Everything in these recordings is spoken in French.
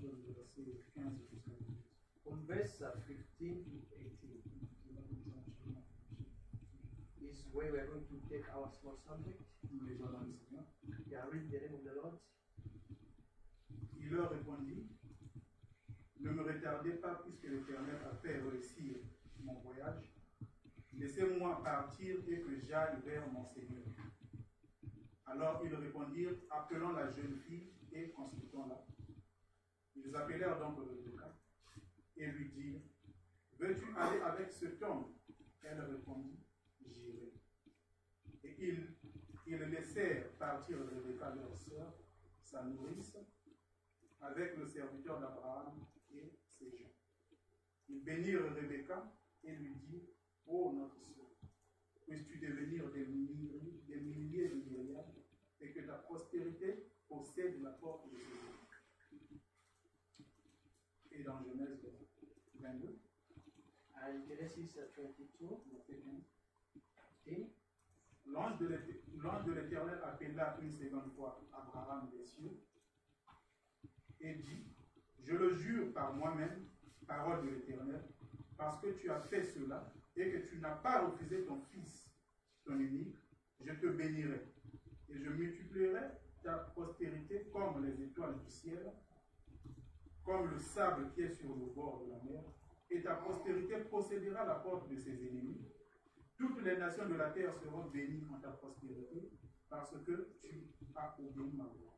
partir du verset 15 jusqu'à 18. From verse 15 to 18 is where we are going to take our small subject. Nous les dans le Seigneur. We are reading the name of the Lord. Il leur répondit, ne me retardez pas puisque l'Éternel a fait réussir mon voyage. Laissez-moi partir et que j'aille vers mon Seigneur. Alors ils répondirent, appelons la jeune fille et consultons-la. Ils appelèrent donc Rebecca et lui dirent, veux-tu aller avec cet homme? Elle répondit, j'irai. Et ils laissèrent partir Rebecca, leur sœur, sa nourrice, avec le serviteur d'Abraham et ses gens. Ils bénirent Rebecca et lui dirent, ô notre sœur, puisses-tu devenir des milliers de myriades et que ta postérité possède la porte de ses ennemis. Et dans Genèse 22, And Genesis 22, l'ange de l'Éternel appela une seconde fois Abraham des cieux et dit, je le jure par moi-même, parole de l'Éternel, parce que tu as fait cela et que tu n'as pas refusé ton fils, ton unique, je te bénirai et je multiplierai ta postérité comme les étoiles du ciel, comme le sable qui est sur le bord de la mer, et ta postérité possédera la porte de ses ennemis. Toutes les nations de la terre seront bénies en ta postérité, parce que tu as obéi ma voix.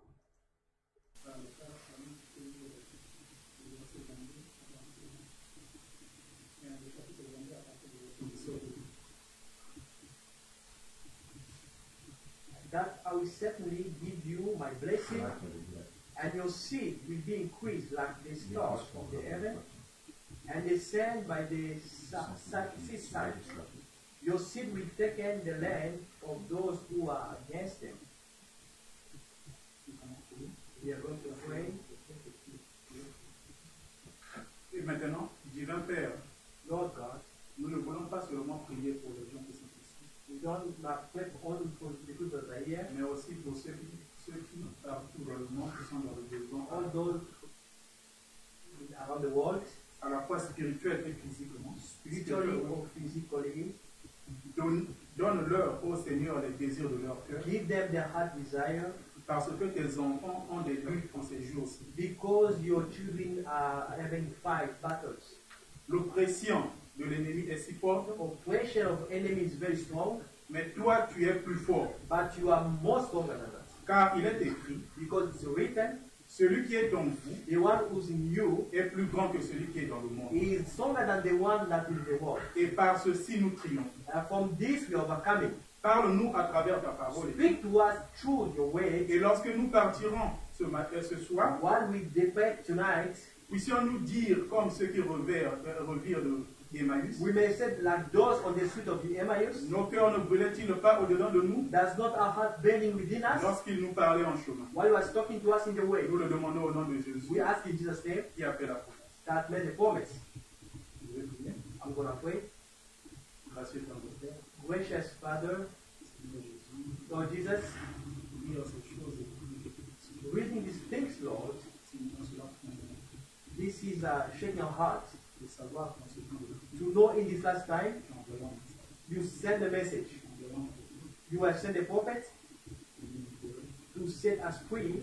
that I will certainly give you my blessing, and your seed will be increased like the stars of the heaven, and the sand by the seaside. Your seed will take in the land of those who are against them. We are going to pray. Et maintenant, divin Père, Lord God, nous ne voulons pas seulement prier pour les gens qui sont ici, we don't pray only for the people that are here, mais aussi pour ceux qui partout dans le monde qui sont dans le besoin, all those around the world, à la fois spirituel et physiquement. spiritually or physically. Donne-leur, ô Seigneur, les désirs de leur cœur, Give them their heart desire, parce que tes enfants ont des luttes en ces jours-ci. because your children are having fight battles. L'oppression de l'ennemi est si forte, Oppression of enemy is very strong, mais toi, tu es plus fort. but you are more stronger than that. Car il est écrit, Because it's written, celui qui est en vous the one who's in you est plus grand que celui qui est dans le monde. is stronger than the one that is in the world. Et par ceci, nous triomphons. And from this we are overcoming. Parle-nous à travers ta parole. Speak to us through your way. Et lorsque nous partirons ce soir, While we depart tonight, puissions-nous dire comme ceux qui revirent d'Emmaüs, we may say like those on the street of the Emmaus, nos cœurs ne brûlaient-ils pas au-dedans de nous does not our heart burning within us? lorsqu'ils nous parlaient en chemin? While he was talking to us in the way, Nous le demandons au nom de Jésus we ask in Jesus' name qui a fait la promesse. that made the promise. Je vais prier. I'm going to pray. Gracieux Père, Gracious Father, Seigneur Jésus, Lord Jesus, lire ces choses et prier. reading these things, Lord, Seigneur, cela prend this is shaking our heart. de savoir qu'en ce temps de To know in this last time, envoyant you send the message. You have sent the prophet to set us free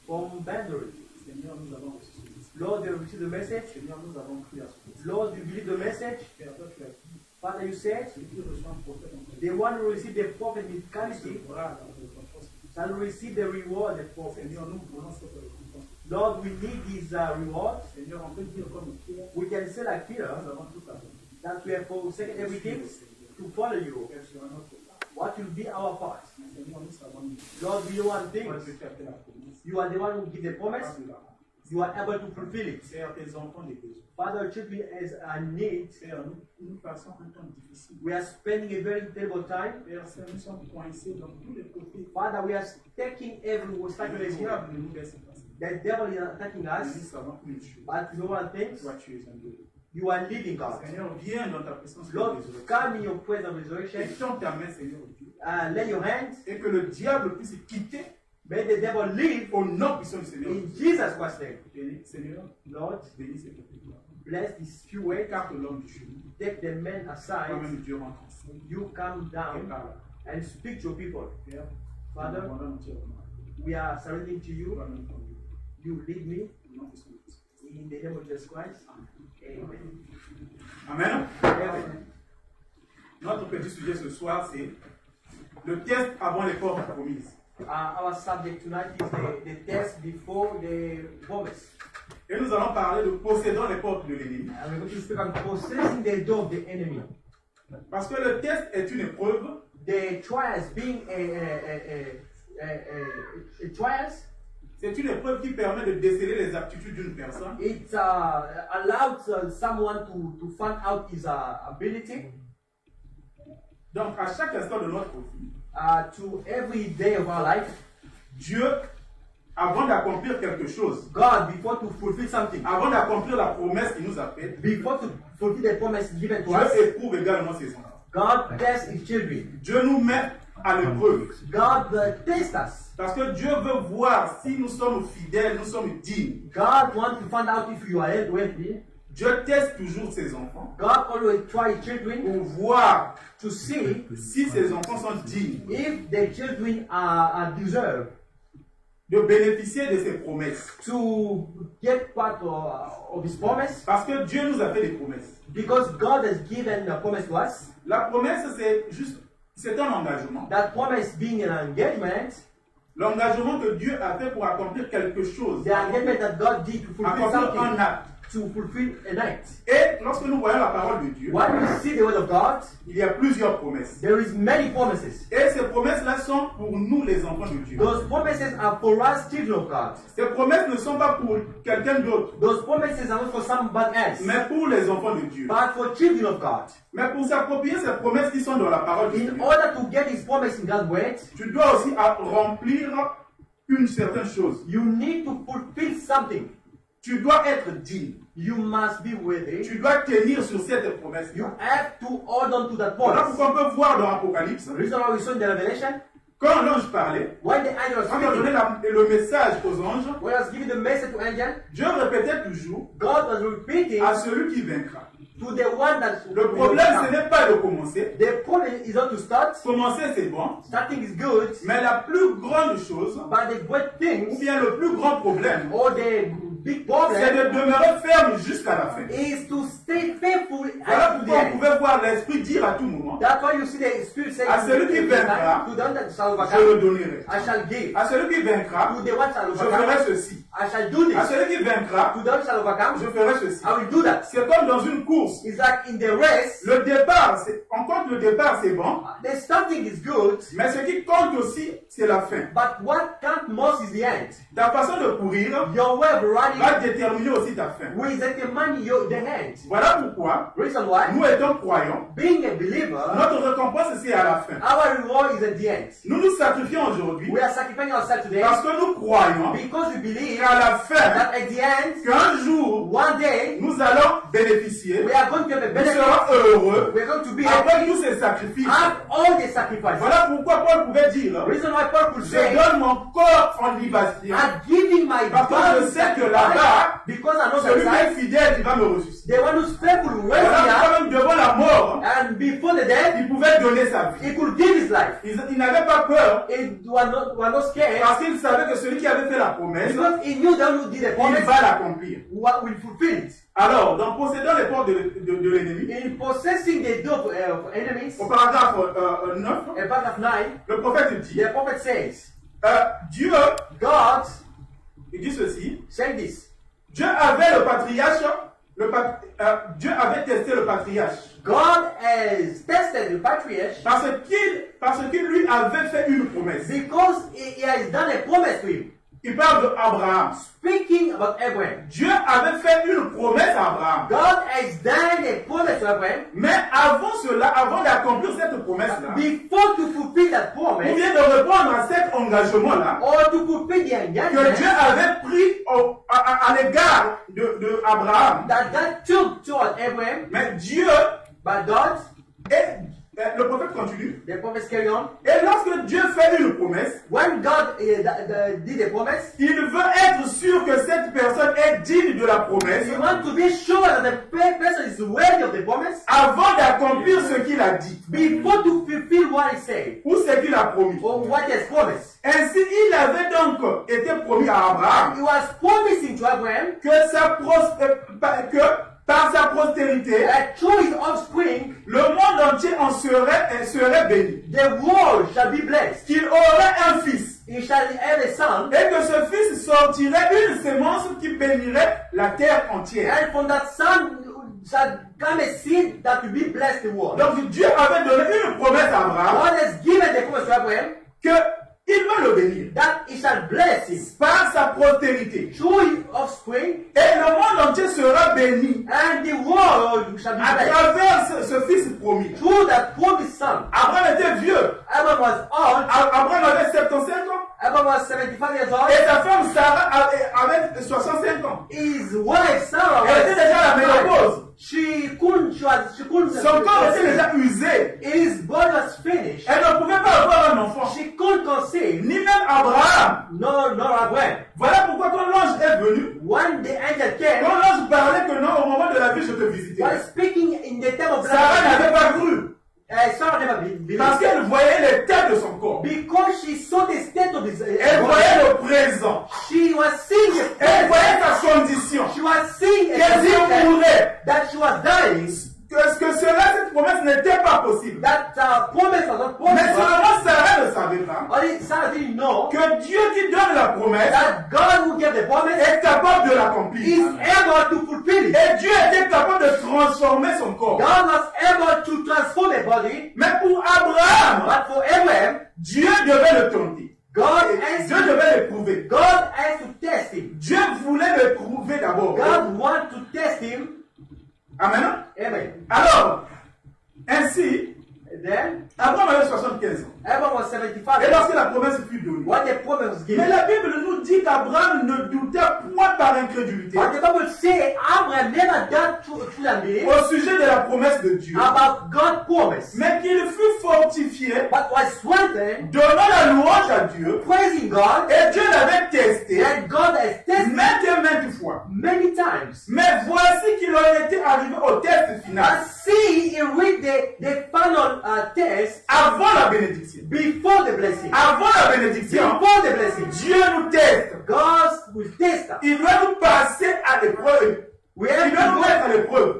from boundaries. Seigneur, nous avons reçu ce message. Lord, you received the message. Seigneur, nous avons cru à ce message. Lord, you believe the message. Père, toi, tu as dit, Father, you said, celui qui reçoit un prophète en the one who received the prophet with quality recevra la récompense. shall receive the reward of the prophet. Seigneur, nous voulons cette récompense. Lord, we need this reward. Seigneur, on peut dire comme Pierre, We can say like Peter nous avons tout abandonné. that we have forsaken everything to follow you. Quel sera notre part? What will be our part? Seigneur, nous savons Lord, we know one toi, thing. Dieu qui a fait la promesse. You are the one who gives the promise. Capable de la remplir. You are able to fulfill it. Seigneur, tes enfants des besoins. Father, children as a need. Seigneur, nous passons un temps difficile. We are spending a very terrible time. Père, Seigneur, nous sommes coincés dans tous les côtés. Father, we are taking every Le obstacle. diable ne nous laisse pas. The devil is attacking Mais nous us, savons une chose. but no one thinks Toi, tu es un Dieu. you are living God. Seigneur, viens dans ta présence. Lord, come in your presence of resurrection. Étends ta main, Seigneur Dieu. Lay your hands Et que le diable puisse quitter May the devil leave au nom puissant du Seigneur. in Jesus Christ's name. Bénis, Seigneur, Lord, bénis ces peuples-là. bless these few words. Écarte l'homme du chemin. Take the men aside. Toi-même, Dieu rentre en scène. You come Et down parle. and speak to your people. Père, Father, nous rendons entièrement. we are surrendering to you. Toi-même, conduis. You lead me Au nom puissant du Seigneur. in the name of Jesus Christ. Amen. Amen. Amen. Notre petit sujet ce soir, c'est le test avant les portes promises. Our subject tonight is the test before the promise. Et nous allons parler de possédant les portes de l'ennemi. And we're going to speak on possessing the door of the enemy. Parce que le test est une épreuve The trials being a trials, c'est une épreuve qui permet de déceler les aptitudes d'une personne it allows someone to find out his ability Donc, à chaque instant de notre vie, to every day of our life. Dieu, avant d'accomplir quelque chose, God, before to fulfill something, avant d'accomplir la promesse qu'il nous a faite, before to fulfill the promise given to Dieu us, éprouve également ses enfants. God tests his children. Dieu nous met à l'épreuve. God tests us. Parce que Dieu veut voir si nous sommes fidèles, nous sommes dignes. God wants to find out if you are worthy. Dieu teste toujours ses enfants God always tries children pour voir to see si ses enfants sont dignes if the children are deserve de bénéficier de ses promesses. to get part of his promise, Parce que Dieu nous a fait des promesses. because God has given a promise to us. La promesse, c'est un engagement. That promise being an engagement, L'engagement que Dieu a fait pour accomplir quelque chose. the engagement that God did to fulfill Accomplir un something, acte. to fulfill an act. Et lorsque nous voyons la parole de Dieu, When we see the word of God, il y a plusieurs promesses. there is many promises. Et ces promesses-là sont pour nous, les enfants de Dieu. Those promises are for us, children of God. Ces promesses ne sont pas pour quelqu'un d'autre, Those promises are not for somebody else, mais pour les enfants de Dieu. but for children of God. Mais pour s'approprier ces promesses qui sont dans la parole de Dieu, In order to get his promise in God's word, tu dois aussi remplir une certaine chose. you need to fulfill something. Tu dois être digne. You must be worthy. Tu dois tenir sur cette promesse. You have to hold on to that Voilà promise. pourquoi on peut voir dans l'Apocalypse, The reason why we saw in the Revelation, quand l'ange parlait, when the angel was quand il a donné speaking, le message aux anges, when he was giving the message to angel, Dieu répétait toujours God was repeating à celui qui vaincra. to the one that Le problème, ce n'est pas de commencer. the problem is not to start. Commencer, c'est bon. Starting is good, Mais la plus grande chose, but the great ou things bien le plus grand problème, or the big c'est problem de demeurer ferme jusqu'à la fin. is to stay faithful Voilà at the pourquoi on end. pouvait voir l'Esprit dire à tout moment, That's why you see the Spirit saying à celui qui vaincra, to them that shall je le overcome, donnerai. I shall give. À celui qui vaincra, To the one shall je ferai overcome, ceci. I shall do À this. celui qui vaincra, To them shall je overcome, ferai ceci. I will do that. C'est comme dans une course. It's like in the race, Le départ, on compte le départ, c'est bon. the starting is good, Mais ce qui compte aussi, c'est la fin. but what counts most is the end. Ta façon de courir Your way of running va déterminer aussi ta fin. will determine the end. Voilà pourquoi, Reason why, nous étant croyants, being a believer, notre récompense, c'est à la fin. our reward is at the end. Nous nous sacrifions aujourd'hui We are sacrificing ourselves today parce que nous croyons because we believe qu'à la fin, that at the end, qu'un jour, one day, nous allons bénéficier, we are going to have a nous benefit. serons heureux We are going to be après happy tous ces sacrifices. after all the sacrifices. Voilà pourquoi Paul pouvait dire, Reason why Paul could je say, donne mon corps en libation, I'm giving my parce que body je sais que sacrifice là-bas, because I know celui qui that est fidèle, il va me ressusciter. the one who's faithful will raise Voilà me up, pourquoi même devant la mort, and before the death, il pouvait donner sa vie. he could give his life. Il n'avait pas peur He was not scared parce qu'il savait que celui qui avait fait la promesse, because he knew that who did the il promise va l'accomplir. will fulfill it. Alors, dans possédant les portes de l'ennemi, In possessing the door of enemies, au paragraphe 9, in paragraph 9, le prophète dit, the prophet says, Dieu, God il dit ceci, said this. Dieu avait le patriarche, Dieu avait testé le patriarche God has tested the patriarch parce qu'il lui avait fait une promesse. because he has done a promise to him. Il parle d'Abraham. Speaking about Abraham, Dieu avait fait une promesse à Abraham. God has done a promise to Abraham. Mais avant cela, avant d'accomplir cette promesse-là, Before to fulfill that ou promise, bien de répondre à cet engagement-là, or to fulfill the que Dieu engagement avait pris à l'égard de Abraham. that God took toward Abraham, Mais Dieu but God Le prophète continue. The prophets carry on. Et lorsque Dieu fait une promesse, When God did a promise, il veut être sûr que cette personne est digne de la promesse you want to be sure that the person is worthy of the promise avant d'accomplir ce qu'il a dit before to fulfill what he said ou ce qu'il a promis. or what he has promised. Ainsi, il avait donc été promis à Abraham He was promising to Abraham que par sa postérité, that through his offspring, le monde entier en serait béni. the world shall be blessed. Qu'il aurait un fils. He shall have a son, Et que ce fils sortirait une sémence qui bénirait la terre entière. and from that son shall come a seed that will be blessed the world. Donc Dieu avait donné une promesse à Abraham God has given the promise to Abraham qu'il va le bénir that he shall bless him par sa postérité. through his offspring, Et le monde entier sera béni and the world shall be à blessed travers ce fils promis. through that promised son. Abraham était vieux. Abraham was old. Abraham avait 75 ans. Abraham was 75 years old. Et sa femme Sarah avait 65 ans. His wife Sarah Elle était déjà à la was ménopause. she couldn't Son corps était déjà usé. his body was finished. Elle ne pouvait pas avoir un enfant. She couldn't conceive. Ni même Abraham. No Abraham. Voilà pourquoi quand l'ange est venu, When the angel came, quand l'ange parlait que non, au moment de la vie, je te visiterai. while speaking in the time of Sarah n'avait pas cru. Sarah never believed. Parce qu'elle voyait l'état de son corps. Because she saw the state of his Elle voyait le présent. she was seeing the Elle voyait sa condition. she was seeing a Qu'elle condition mourrait. that she was dying, Que cette promesse n'était pas possible. that promise was not Mais possible. seulement Sarah ne savait pas Only Sarah didn't know que Dieu qui donne la promesse that God who gave the promise est capable de l'accomplir. is able to fulfill it. Et Dieu était capable de transformer son corps. God was able to transform a body, Mais pour Abraham, but for Abraham, Dieu devait le tenter. God Dieu has devait l'éprouver. God has to test him. Dieu voulait l'éprouver d'abord. God wants to test him. Amen. Amen. Alors, ainsi, Then Abraham avait 75 ans. Abraham was 75. Et lorsque la promesse fut donnée. When the promise was Mais given. la Bible nous dit qu'Abraham ne doutait point par incrédulité But the Bible says Abraham never done through unbelief au sujet de la promesse de Dieu. about God's promise, Mais qu'il fut fortifié, but was strengthened, donnant la louange à Dieu. praising God, Et Dieu l'avait testé and God has tested maintes et maintes fois. many times. Mais voici qu'il en était arrivé au test final, But see, he read the final test avant la bénédiction. before the blessing. Avant la bénédiction, Before the blessing, Dieu nous teste. God will test us. Il doit nous passer à l'épreuve. We Il have doit nous to mettre à l'épreuve.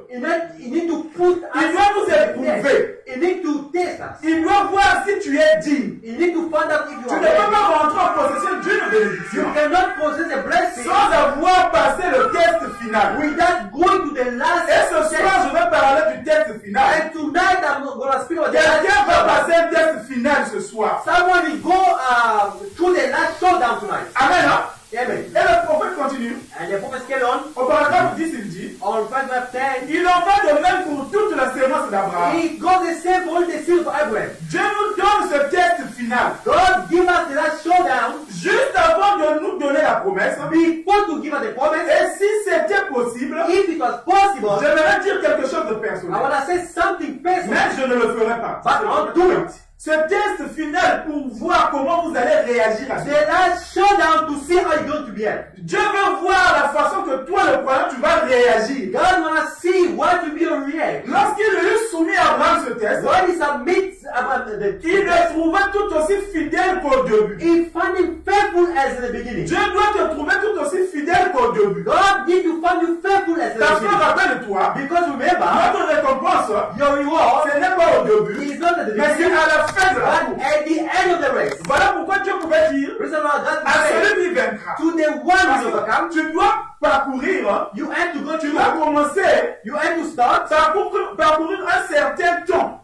you need to put us Il doit nous éprouver. You need to test us. Il doit voir si tu es digne. You need to find out if you Tu are ne peux ready. pas rentrer en possession d'une You bénédiction cannot possess a blessing sans avoir passé le test final. without going to the last Et ce test. soir, je vais parler du test final. And tonight I'm going to speak about the Quelqu'un va last passer un test final ce soir. Someone will go through the last showdown tonight. Amen. Hein? Amen. Et le prophète continue. And the prophet carry on. Au paragraphe 10, il dit, On paragraph 10, il en va de même pour toute la sémence d'Abraham. he goes the same for all the seed of Abraham. Dieu nous donne ce test final. God give us the last showdown Juste avant de nous donner la promesse. before to give us the promise. Et si c'était possible, If it was possible, j'aimerais dire quelque chose de I personnel. want to say something personal. Mais je ne le ferai pas. But I'll do it. Ce test final pour voir comment vous allez réagir à The ça. last showdown to see how you're going to behave. Dieu veut voir la façon que toi, le croyant, tu vas réagir. God want to see what will be your reaction. Lorsqu'il eut soumis à Abraham ce test, When he submits about il le trouvait tout aussi fidèle qu'au début. he found him faithful as in the beginning. Dieu doit te trouver tout aussi fidèle qu'au début. God did to find you faithful as in the Parce que beginning. rappelle-toi, Because remember, notre récompense, your reward ce n'est pas au début, is not at the mais c'est beginning, à la fin de la but course. at the end of the race. Voilà pourquoi Dieu pouvait dire Reason why God à said celui qui vaincra. to the one Parce who overcome, que tu dois parcourir, hein, you have to go tu through, dois commencer you have to start parcourir un certain temps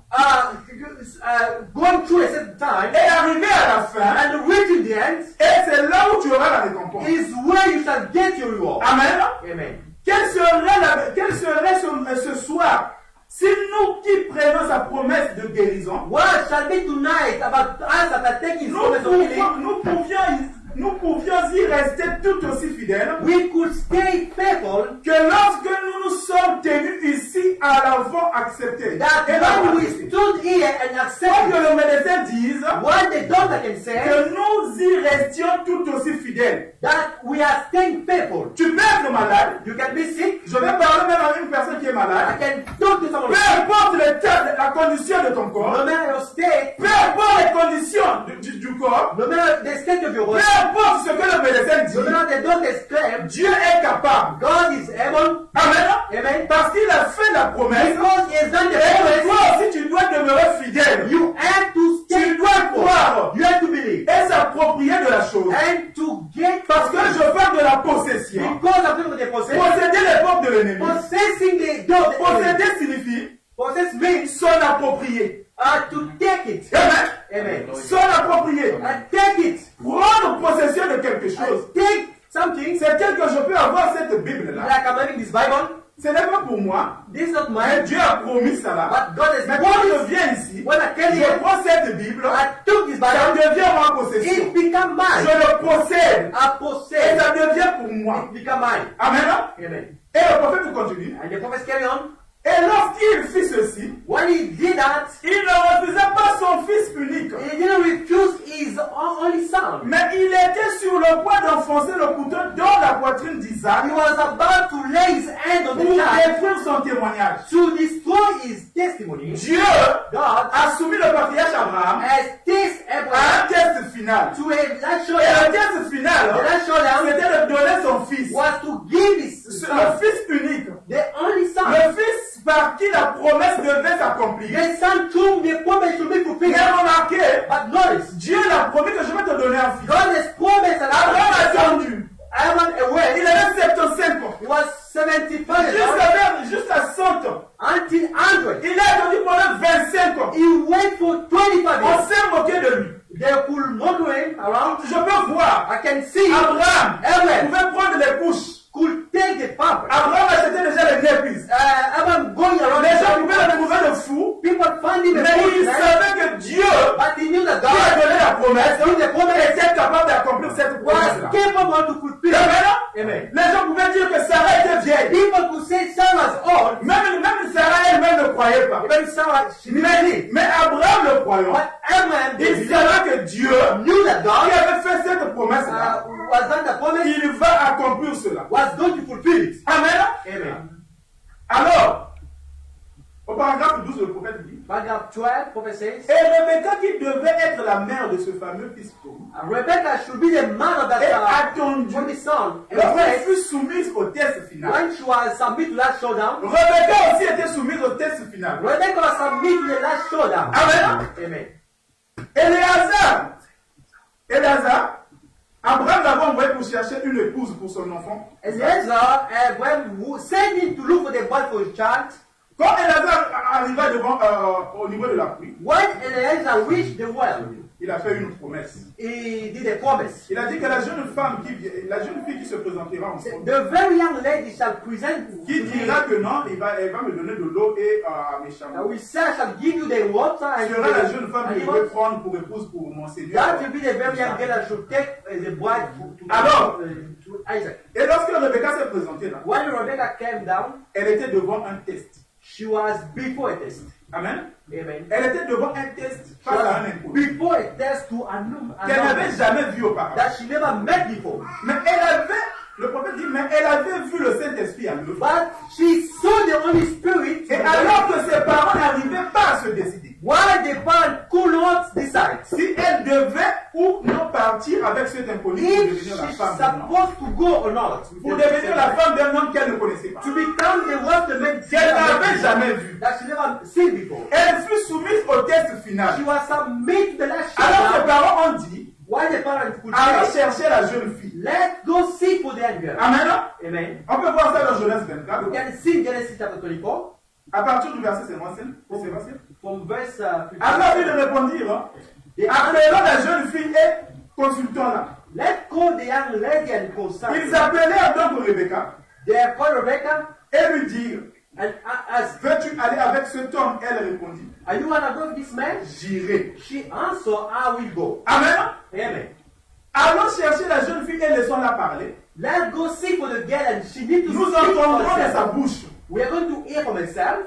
going through a certain time, et arriver à la fin. and reaching the end Et c'est là où tu auras la récompense. is where you shall get your reward. Amen. Amen. Quel serait ce soir si nous qui prenons sa promesse de guérison, What shall be tonight about us that are taking his promise of healing? nous pouvions y rester tout aussi fidèles We could stay faithful. que lorsque nous nous sommes tenus ici à l'avant accepté. That Et là, when we accepté. stood here and Pour accepted que le médecin dise what the doctor can say, que nous y restions tout aussi fidèles. that we are staying faithful. Tu peux être malade. You can be sick. Je vais parler même à une personne qui est I malade. can talk to someone. Peu importe la condition de ton corps, No matter your state, peu importe les conditions du corps, no matter the state of your peu body, importe ce que le médecin no dit, matter the doctor's claim, Dieu est capable. God is able. Amen. Amen. Parce qu'il a fait la promesse. Because he has done the Et promise, toi aussi, tu dois demeurer fidèle. you have to Tu stay dois faithful. croire You have to believe. et s'approprier de la chose. And to get, Parce que je parle de la possession. because of the possession, Posséder les portes de l'ennemi. possessing the door, Posséder signifie possess means s'en approprier. to take it. Amen. Amen. S'en approprier. Take it. Prendre possession de quelque chose. Take something. C'est tel que je peux avoir cette Bible-là. Like I'm having this Bible. Ce n'est pas pour moi. This is not Mais mine. Dieu a promis ça là. But God has Mais quand je promised. viens ici, When I came je here, prends cette Bible, I took this ça Bible. devient ma possession. It became Je mine. le possède. I Et possess. ça devient pour moi. It became mine. Amen. Amen. Et le prophète continue. And the prophets carry on. Et lorsqu'il fit ceci, When he did that, il ne refusait pas son fils unique. he didn't refuse his only son. Mais il était sur le point d'enfoncer le couteau dans la poitrine d'Isaac He was about to lay his hand on pour the child détruire son témoignage. to destroy his testimony. Dieu God a soumis le patriarche Abraham has tested à Abraham un test final. to a last Et showdown. le test final, The last showdown c'était de donner son fils, was to give his le son, fils unique, the only son. le fils par qui la promesse devait s'accomplir. The son whom the promise should be fulfilled. Mais remarquez, But notice, Dieu l'a promis que je vais te donner un fils. God has promised that Abraham a Abraham attendu. away. Il avait 75 ans. He was 75 Jusqu'à 100 ans. until 100. Il a attendu pendant 25 ans. He went for 25 On years. s'est moqué de lui. They could mock him around. Je peux voir. I can see Abraham Abraham pouvait prendre les couches. could take the purpose. Abraham achetait déjà les népices. Abraham going around. Les gens pouvaient le trouver le fou. People find him a Mais il fool, savait que Dieu but he knew that qui a God donné la promesse the promise était capable d'accomplir cette was promesse-là. capable to fulfill. Amen. Amen. Les gens pouvaient dire que Sarah était vieille. People could say Sarah's old. Même Sarah elle-même ne croyait pas. Even Sarah, she didn't believe. Mais Abraham le croyant, But Abraham il believed, savait que Dieu knew that qui God avait fait cette promesse-là, was done the promise, il va accomplir cela. was going to fulfill it. Amen. Amen. Alors, au paragraphe 12, le prophète dit, Paragraph 12, prophet says, et Rebecca qui devait être la mère de ce fameux fils promis, Rebecca should be the mother of that est attendue from his son. And lorsqu'elle when fut soumise au test final. she was submitted to that showdown, Rebecca aussi était soumise au test final. Rebecca was submitted to the last showdown. Amen. Amen. Éléazar, Abraham l'avait envoyé pour chercher une épouse pour son enfant. Eliezer, when sent him to look for the boy for his child, Quand Éléazar arriva au niveau de la pluie, when Eliezer reached the well, il a fait une promesse. he did a promise. Il a dit que la jeune fille qui se présentera en premier, The very young lady shall present qui to me, dira que non, elle va me donner de l'eau et à mes chameaux. we shall give you the water and Sera la jeune femme que je vais animals. prendre pour épouse pour mon Seigneur. That will be the very young girl that should take the bride to Alors, to Isaac. et lorsque Rebecca s'est présentée là, When Rebecca came down, elle était devant un test. she was before a test. Amen. Amen. Elle était devant un test She face à un was inconnu before a test to a qu'elle n'avait jamais vu auparavant. that she never met before. Mais elle avait, le prophète dit, mais elle avait vu le Saint-Esprit à l'œuvre. But she saw the Holy Spirit. Et alors que ses parents n'arrivaient pas à se décider, Why the parent could not decide si elle devait ou non partir avec cet inconnu pour if devenir la she's femme d'un homme, supposed to go or not. pour devenir la femme d'un homme qu'elle ne connaissait pas, To become the wife the man qu'elle n'avait jamais vu. that she never seen before. Elle fut soumise au test She final. was submitted to the last Alors ses showdown. parents ont dit, Why the parent could allons say, chercher la jeune fille. let's go seek for the young girl. Amen. Amen. On peut voir ça dans Genèse 24. You can see in Genesis chapter 24 À partir du verset 55. from verse Alors 15. ils répondirent, appelons la jeune fille et consultons-la. Let's call the young lady and consult. Ils appelèrent donc Rebecca They called Rebecca et lui dirent, and asked, veux-tu aller avec cet homme? Elle répondit, are you gonna go with this man? j'irai. She answered, I will go. Amen. Amen. Allons chercher la jeune fille et laissons-la parler. Let's go seek for the girl and she needs to Nous speak for entendrons de sa herself. bouche We are going to hear from herself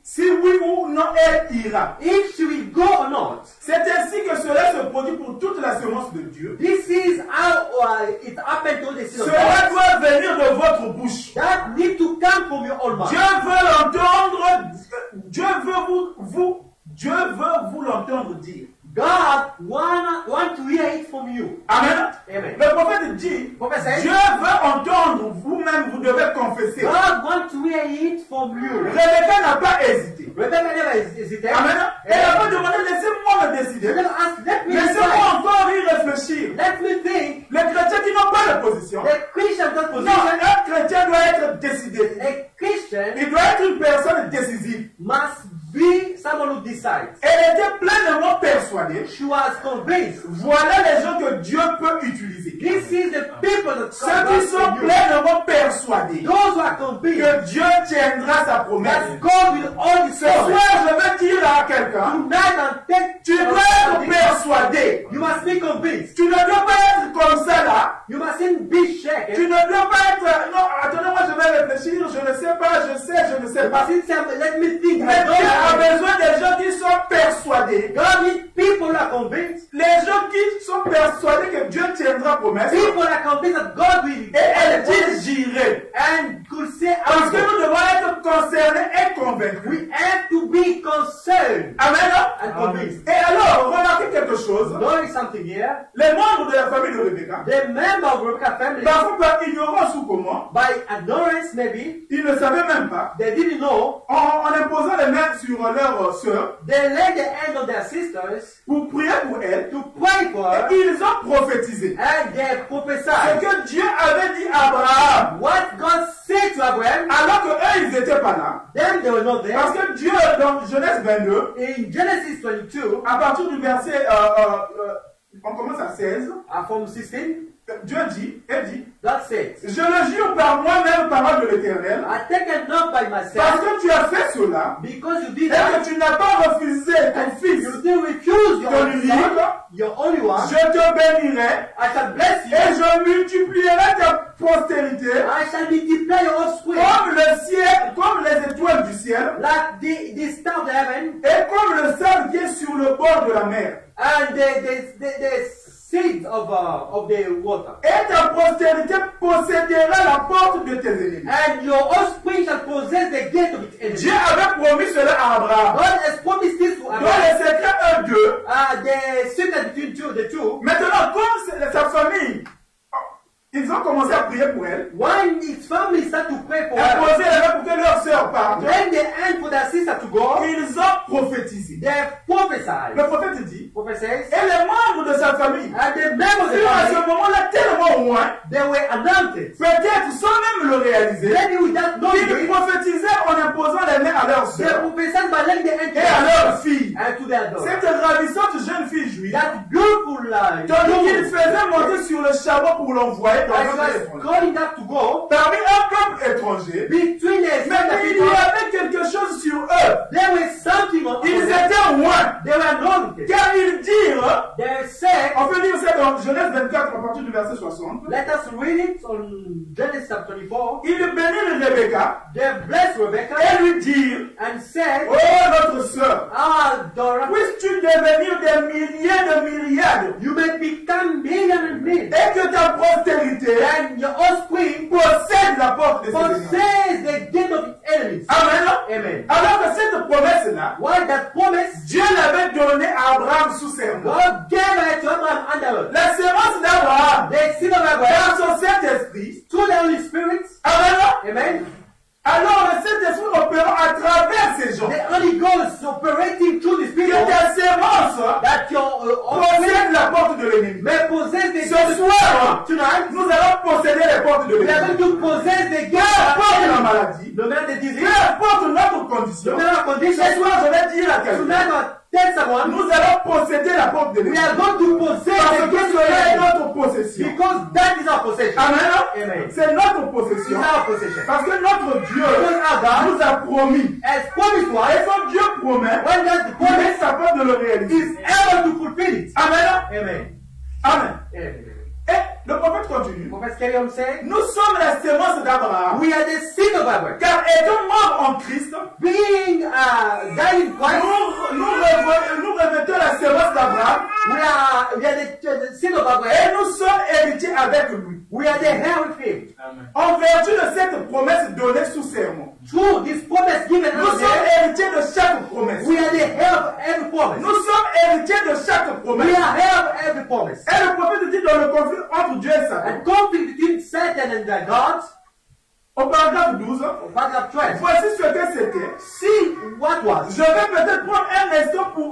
Si oui ou non elle ira. If she will go or not. C'est ainsi que cela se produit pour toute la semence de Dieu. This is how it happened to the seed of Cela God. doit venir de votre bouche. That need to come from your own mouth. Dieu veut l'entendre. Dieu veut vous l'entendre dire. God want to hear it from you. Amen. Amen. Le prophète dit, Prophet says, Dieu veut entendre, vous-même, vous devez confesser. God wants to hear it from you. Rebecca n'a pas hésité. Rebecca never hesitated. Amen. Elle n'a pas demandé, laissez-moi me décider. She never asked, let me Laissez-moi decide. encore y réfléchir. Let me think. Les chrétiens qui n'ont pas de position. The Christian Non, position. un chrétien doit être décidé. A Christian Il doit être une personne décisive. must be someone who decides. Elle était pleinement persuadée. She was convinced. Voilà les gens que Dieu peut utiliser. This is the people that Ceux qui sont God pleinement persuadés Those who are convinced que Dieu tiendra sa promesse. that God will hold his Ce soir, promise. je veux dire à quelqu'un, Tonight and take tu dois être persuadé. You must be convinced. Tu ne dois pas être comme ça là. You mustn't be shaken. Tu ne dois pas être, non, attendez-moi, je vais réfléchir, je ne sais pas, je ne sais You pas. mustn't say, let me think. Mais Dieu a besoin des gens qui sont persuadés. God needs people who are convinced. Les gens qui sont persuadés que Dieu tiendra promesse. People are convinced that God will. Et elle dit j'irai. And could say, Parce que nous devons être concernés et convaincus. we have to be concerned Amen. and convinced. Et alors, remarquez quelque chose. Notice something here. Les membres de la famille de Rebecca, The member of Rebecca family, parfois par ignorance ou comment, by ignorance maybe, ils ne savaient même pas, they didn't know, en imposant les mains sur leur sœur they laid the hand on their sisters pour prier pour elle, to pray for her, ils ont prophétisé. and they Ce prophesied que Dieu avait dit à Abraham, what God said to Abraham. alors qu'eux, ils n'étaient pas là. Then they were not there. Parce que Dieu, dans Genèse 22, In Genesis 22, à partir du verset, on commence à 16, from 16, Dieu dit, elle dit, God said, je le jure par moi-même, parole de l'Éternel, I take it not by parce myself, que tu as fait cela, because you et did that, que tu n'as pas refusé ton and fils, you still refuse your ton own unique, son, your only one. je te bénirai, I shall bless you. et je multiplierai ta postérité, I shall multiply your offspring comme le ciel, comme les étoiles du ciel, like the star of the heaven et comme le sable qui est sur le bord de la mer. and the seeds of the water. Et ta postérité possédera la porte de tes ennemis. And your offspring shall possess the gate of its enemies. Dieu avait promis cela à Abraham. God has promised this to Dans Abraham. les secrets 1-2, The secret between the two. maintenant, comme sa famille, ils ont commencé à prier pour elle, When his family start to pray for et her, poser les mains pour que leur sœur parte, when they end for their sister to go, ils ont prophétisé. they prophesied. Le prophète dit, Prophet says, et les membres de sa famille, and the members of the furent à family, ce moment-là tellement loin, they were anointed. peut-être sans même le réaliser, Maybe without knowing qu'ils it, prophétisaient en imposant les mains à leur they sœur prophesied by letting the end et à leur fille. and to their daughter. Cette ravissante jeune fille juive, That beautiful life. tandis qu'il faisait monter sur le charbon pour l'envoyer dans As un he pays was étranger. calling up to go, Parmi un peuple étranger, between the mais il y people, avait quelque chose sur eux. there was something on Ils them. étaient loin. They were anointed. Car ils dirent, They said, on peut lire ça dans Genèse 24 à partir du verset 60. let us read it on Genesis chapter 24. Ils bénirent Rebecca They blessed Rebecca et lui dirent, and said, oh notre sœur, our daughter, puisses-tu devenir des milliers de myriades you may become million and million, et que ta postérité and your offspring possède la porte de ses ennemis. possess the gate of its enemies. Amen. Amen. Alors que cette promesse-là, Why that promise? Dieu l'avait donnée à Abraham sous serment. God gave it to Abraham under oath. La sémence d'Abraham, The seed of Abraham, dans son Saint-Esprit, through the Holy Spirit. Amen. Amen. Alors le Saint-Esprit opérant à travers ces gens, The Holy Ghost operating through these que people, ta sémence that your offspring possède la porte de l'ennemi. may possess the Ce gate. soir, Tonight, nous allons posséder les portes de we are l'ennemi. going to possess the Peu importe la gate. maladie, No matter the peu disease, importe notre condition, no matter the ce condition, soir je vais dire à quelqu'un, tonight I'll tell someone, nous allons posséder la porte de we l'ennemi. are going to possess Parce the que gate cela est of notre possession. because that is our possession. Amen. Amen. C'est notre It's possession. our possession. Parce que notre Dieu Because our God nous a promis. has promised to Et us, quand Dieu promet, when God il promised, est capable de le réaliser. is able to fulfill it. Amen. Amen. Amen. Amen. Et le prophète continue. Prophet carry on saying, Nous sommes la sémence d'Abraham. we are the seed of Bible. Car étant mort en Christ, Being died in Christ, nous revêtons la sémence d'Abraham we are the seed of et Abraham. nous sommes héritiers avec lui. We are the heir with him. En vertu de cette promesse donnée sous serment, Through this promise given nous us, sommes héritiers de chaque promesse. we are the heir of every promise. Nous sommes héritiers de chaque We promesse. are heir of every promise. Et le prophète dit dans le conflit entre Dieu et Satan, And conflict between Satan and the God, au paragraphe 12, paragraph 12. voici ce que c'était. See what was. Je vais peut-être prendre un instant pour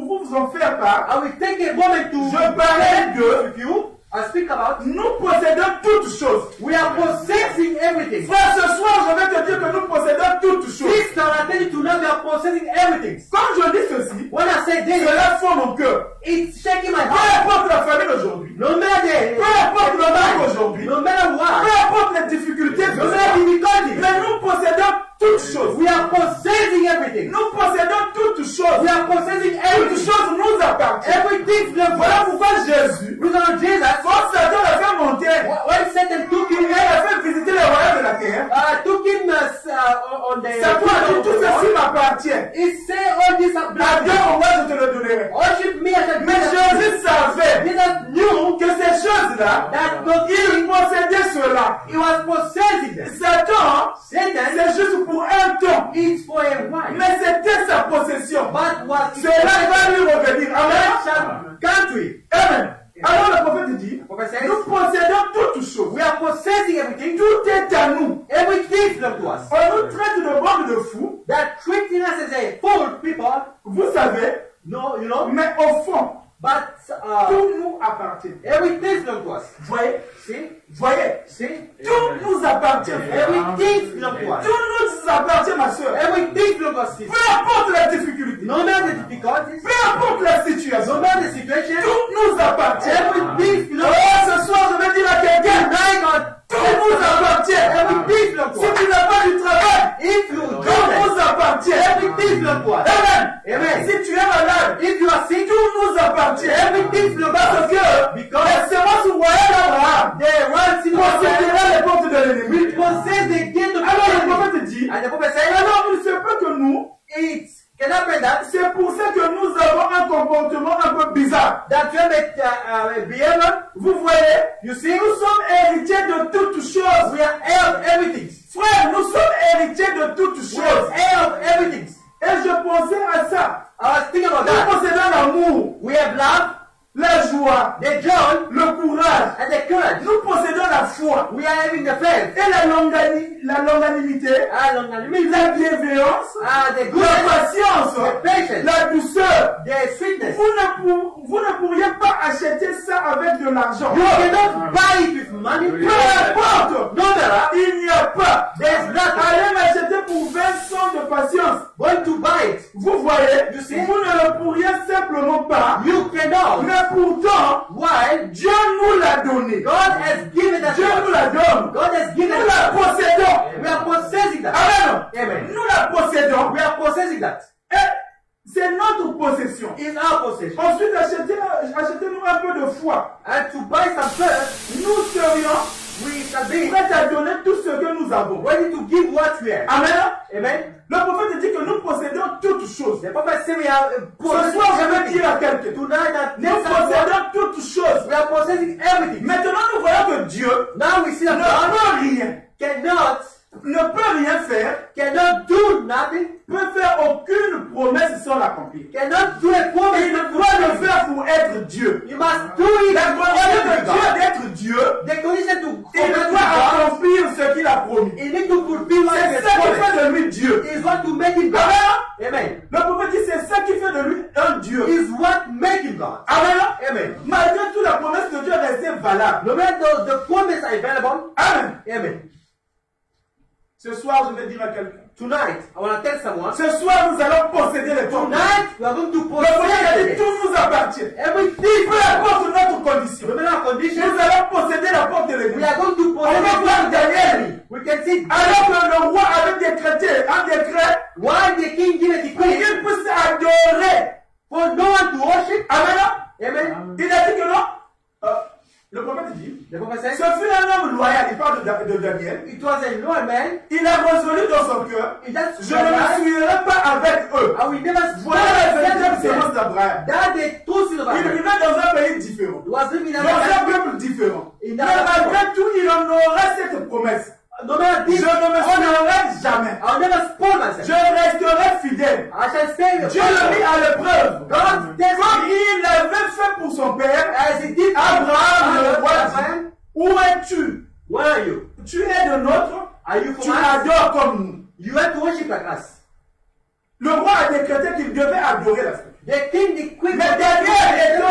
vous en faire part. I will take a moment to Je parlais de with you and speak about. nous possédons toutes choses. We are possessing everything. Frère, ce soir, je vais te dire que nous possédons toutes choses. Sister, I tell you tonight we are possessing everything. Quand je dis ceci, When I say this, cela fond mon cœur. it's shaking my Peu heart. importe la famille d'aujourd'hui, No matter, peu importe le monde aujourd'hui, no matter peu what, importe les difficultés, no matter difficulties, mais nous possédons toutes choses. we are possessing everything. Nous possédons toutes choses. We are possessing Toutes everything. choses nous appartiennent. Everything belongs to Voilà us. pourquoi Jésus, Because Jesus, quand Satan l'a fait monter, when Satan took him, il a fait visiter les royaumes de la terre. took him on the Satan a dit tout ceci m'appartient. he said all this are À Dieu, blessings. moi je te le donnerai. Worship me as a Mais Jésus savait Jesus knew que ces choses-là, that the il king, possédait cela. he was possessing them. Satan, Satan, c'est juste pour un temps. it's for a while. Mais c'était sa possession. But what Cela va lui revenir. Amen. shall country. Amen. Alors le prophète dit, Prophet says, nous possédons toutes choses. we are possessing everything. Tout est à nous. Everything belongs to us. On nous traite de bande de fous. That treating us as a fool people, Vous savez, no, you know, mais au fond, but tout nous appartient. everything belongs to us. Voyez, See? voyez, See? tout nous appartient. Everything belongs to us. Tout nous appartient, ma soeur. Everything belongs to us. Peu sister. importe la difficulté, No matter the difficulties, peu importe la situation, no matter the situation, tout nous appartient. everything belongs Oh, ce soir, je vais dire à quelqu'un, tonight God. tout nous appartient. Everything belongs to Si us. tu n'as pas du travail, If you tout don't, nous appartient. everything belongs to us. Amen. Amen. Si tu es malade, If you are sick, tout nous appartient. everything belongs to Parce us. que Because les semences royales d'Abraham the royal seed of Abraham possédera les portes de l'ennemi. will possess the gate of Alors le the enemy. prophète dit, And the prophet said, alors il se peut que nous, it can happen that c'est pour ça que nous avons un comportement un peu bizarre. you have a behavior. Vous voyez, You see, nous sommes héritiers de toutes choses. we are heir of everything. Frère, nous sommes héritiers de toutes We are choses. heir of everything. Et je pensais à ça. I was thinking about Nous that. possédons l'amour, We have love, la joie, the joy, le courage. and the courage. Nous possédons la foi We are having the faith, et la longanimité, la bienveillance, the la goodness, patience, the patience, la douceur. the sweetness. Vous ne pourriez pas acheter ça avec de l'argent. You cannot buy it with money. Peu importe, No matter, il n'y a pas. there's nothing. Allez m'acheter pour 20 cents de patience. Going to buy it. Vous voyez, You see? vous ne le pourriez simplement pas. You cannot. Mais pourtant, Why? Dieu nous l'a donné. God has given us. Dieu nous la donne. God has given Nous la us. possédons. We are possessing that. Amen. Amen. Nous la possédons. We are possessing that. Et c'est notre possession. It's our possession. Ensuite, achetez-nous un peu de foi. And to buy some first, Nous serions we shall be prêts à donner tout ce que nous avons. ready to give what we have. Amen. Amen. Le prophète dit que nous possédons toutes choses. The prophet said we are Ce soir, je vais dire à quelqu'un. Tonight that Nous possédons toutes choses. we are possessing everything. Maintenant, nous voyons que Dieu Now we see that ne God peut rien, cannot do nothing, peut faire aucune promesse sans l'accomplir. cannot do a promise. Il doit le faire pour être Dieu. You must do it. La condition de Dieu God. d'être Dieu, The condition to il doit accomplir ce qu'il a promis. He need to fulfill what he C'est has ça qui promised. fait de lui Dieu. Is what to make him God. Amen. Amen. Le prophète dit c'est ça qui fait de lui un Dieu. Is what make him God. Amen. Amen. Malgré toute la promesse de Dieu restée valable. No matter the promise available. Amen. Amen. Ce soir, je vais dire à quelqu'un. Tonight, I want to tell someone. Ce soir, nous allons posséder les portes. Tonight, we are going to Le prophète a dit possess tout nous appartient. everything. Peu importe notre condition. No matter our Nous condition, allons posséder la porte de we l'église. are going to On va possess voir Daniel. We can see Alors que le roi avait décrété un décret why the king gave a pour decree qu'il puisse adorer. for no one to worship. Amen. Amen. Il a dit que non. Le prophète dit, The prophet ce said, fut un homme loyal, il parle de Daniel. it was a loyal man. Il a résolu dans son cœur, It has je ne me suivrai pas avec eux. I will never Voilà la véritable sémence d'Abraham. That the true seed of Il Abraham. vivait dans un pays différent, He was living in dans un a peuple différent. In Mais that malgré tout, il en aura cette promesse. no matter Je this, ne me suivrai jamais. I'll never spoil Je myself. resterai fidèle. I shall stay with Dieu le mit à l'épreuve. God tested Comme me il l'avait fait pour son père, as he did Abraham le roi dit, Abraham. où es-tu? Where are you? Tu es de nôtre, Are you tu from us? adores comme nous. You have to worship like us. Le roi a décrété qu'il devait adorer la statue. The king decreed Mais Daniel,